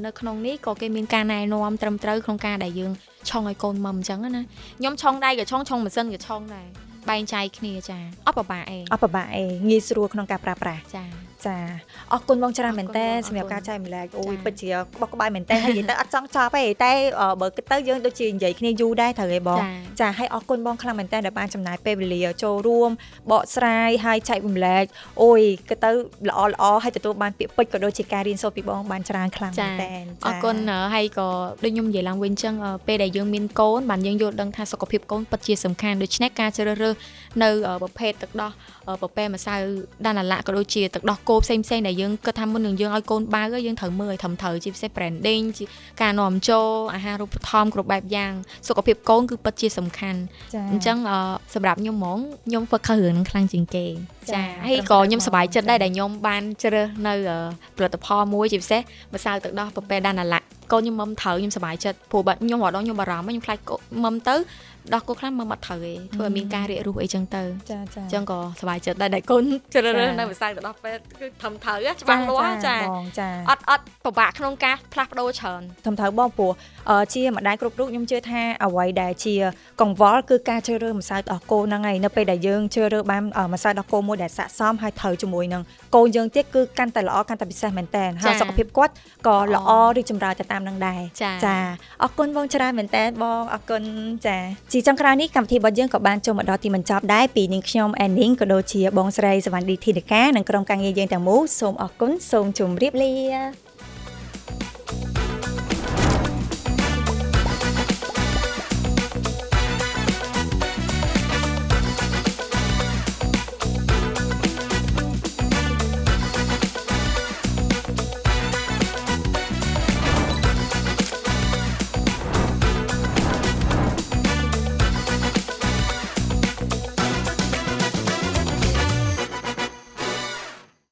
នៅក្នុងនេះក៏គេមានការណែនាំត្រឹមត្រូវក្នុងការដែលយើងឆុងឲ្យកូនមុំអញ្ចឹងណាខ្ញុំឆុងដៃក៏ឆុងម៉ាស៊ីនក៏ឆុងដែរបែងចែកគ្នាចាអត់ពិបាកអីងាយស្រួលក្នុងការប្រើប្រាស់ចាអរគុណបងច្រើនមែនតើសម្រាប់ការចែកម្លែកអូយពិតជាក្បោះក្បាយមែនតើហើយនិយាយទៅអត់ចង់ចប់ទេតែបើគិតទៅយើងដូចជានិយាយគ្នាយូរដែរត្រូវទេបងចាហើយអរគុណបងខ្លាំងមែនតើដែលបានចំណាយពេលវេលាចូលរួមបកស្រាយហើយចែករំលែកអូយគិតទៅល្អហើយទទួលបានពាក្យពេចន៍ក៏ដូចជាការរៀនសូត្រពីបងបានច្រើនខ្លាំងមែនតើអរគុណហើយក៏ដូចខ្ញុំនិយាយឡើងវិញចឹងពេលដែលយើងមានកូនបានយើងយល់ដឹងថាសុខភាពកូនពិតជាសំខាន់ដូច្នេះការជ្រើសរើសនៅប្រភេទទឹកដោះប្រពែម្សៅដាណាឡាក៏ដូចជាទឹកដោះគោផ្សេងដែលយើងគិតថាមុននឹងយើងឲ្យកូនបើយើងត្រូវមើលឲ្យត្រឹមត្រូវជាពិសេស branding ការនាំចូលអាហាររូបត្ថម្ភគ្រប់បែបយ៉ាងសុខភាពកូនគឺពិតជាសំខាន់អញ្ចឹងសម្រាប់ខ្ញុំហ្មងខ្ញុំ focus រឿងហ្នឹងខ្លាំងជាងគេចាហើយក៏ខ្ញុំសប្បាយចិត្តដែរដែលខ្ញុំបានជ្រើសនៅផលិតផលមួយជាពិសេសម្សៅទឹកដោះប្រពែដាណាឡាកូនខ្ញុំមុំត្រូវខ្ញុំសប្បាយចិត្តព្រោះខ្ញុំរត់ខ្ញុំបារម្ភខ្ញុំខ្លាចមុំទៅដោះគោខ្លះមុំអត់ត្រូវទេធ្វើឲ្យមានការរាករូសអីចឹងទៅចាអញ្ចឹងក៏សប្បាយចិត្តដែរដែលកូនជ្រើសរើសនៅម្សៅទឹកដោះប្រពែគឺត្រឹមត្រូវច្បាស់លាស់ចាអត់ពិបាកក្នុងការផ្លាស់ប្ដូរច្រើនត្រឹមត្រូវបងព្រោះជាម្ដាយគ្រប់រូបខ្ញុំជឿថាអ្វីដែលជាកង្វល់គឺការជ្រើសរើសម្សៅដោះគោហ្នឹងហើយនៅពេលដែលយើងជ្រើសរើសបានម្សៅដោះគោមួយដែលស័ក្តិសមហើយត្រូវជាមួយនឹងកូនយើងទៀតគឺកាន់តែល្អកាន់តែពិសេសមែនតើហើយសុខភាពគាត់ក៏ល្អរីកចម្រើនទៅតាមនឹងដែរចាអរគុណបងច្រើនមែនតើបងអរគុណចាជាចុងក្រោយនេះកម្មវិធីរបស់យើងក៏បានចូលមកដល់ទីបញ្ចប់ដែរពីនាងខ្ញុំអេនីងក៏ដូចជាបងស្រីសវណ្ណឌីធីនិកានិងក្រុមការងារយើងទាំងមូលសូមអរគុណសូមជម្រាបលា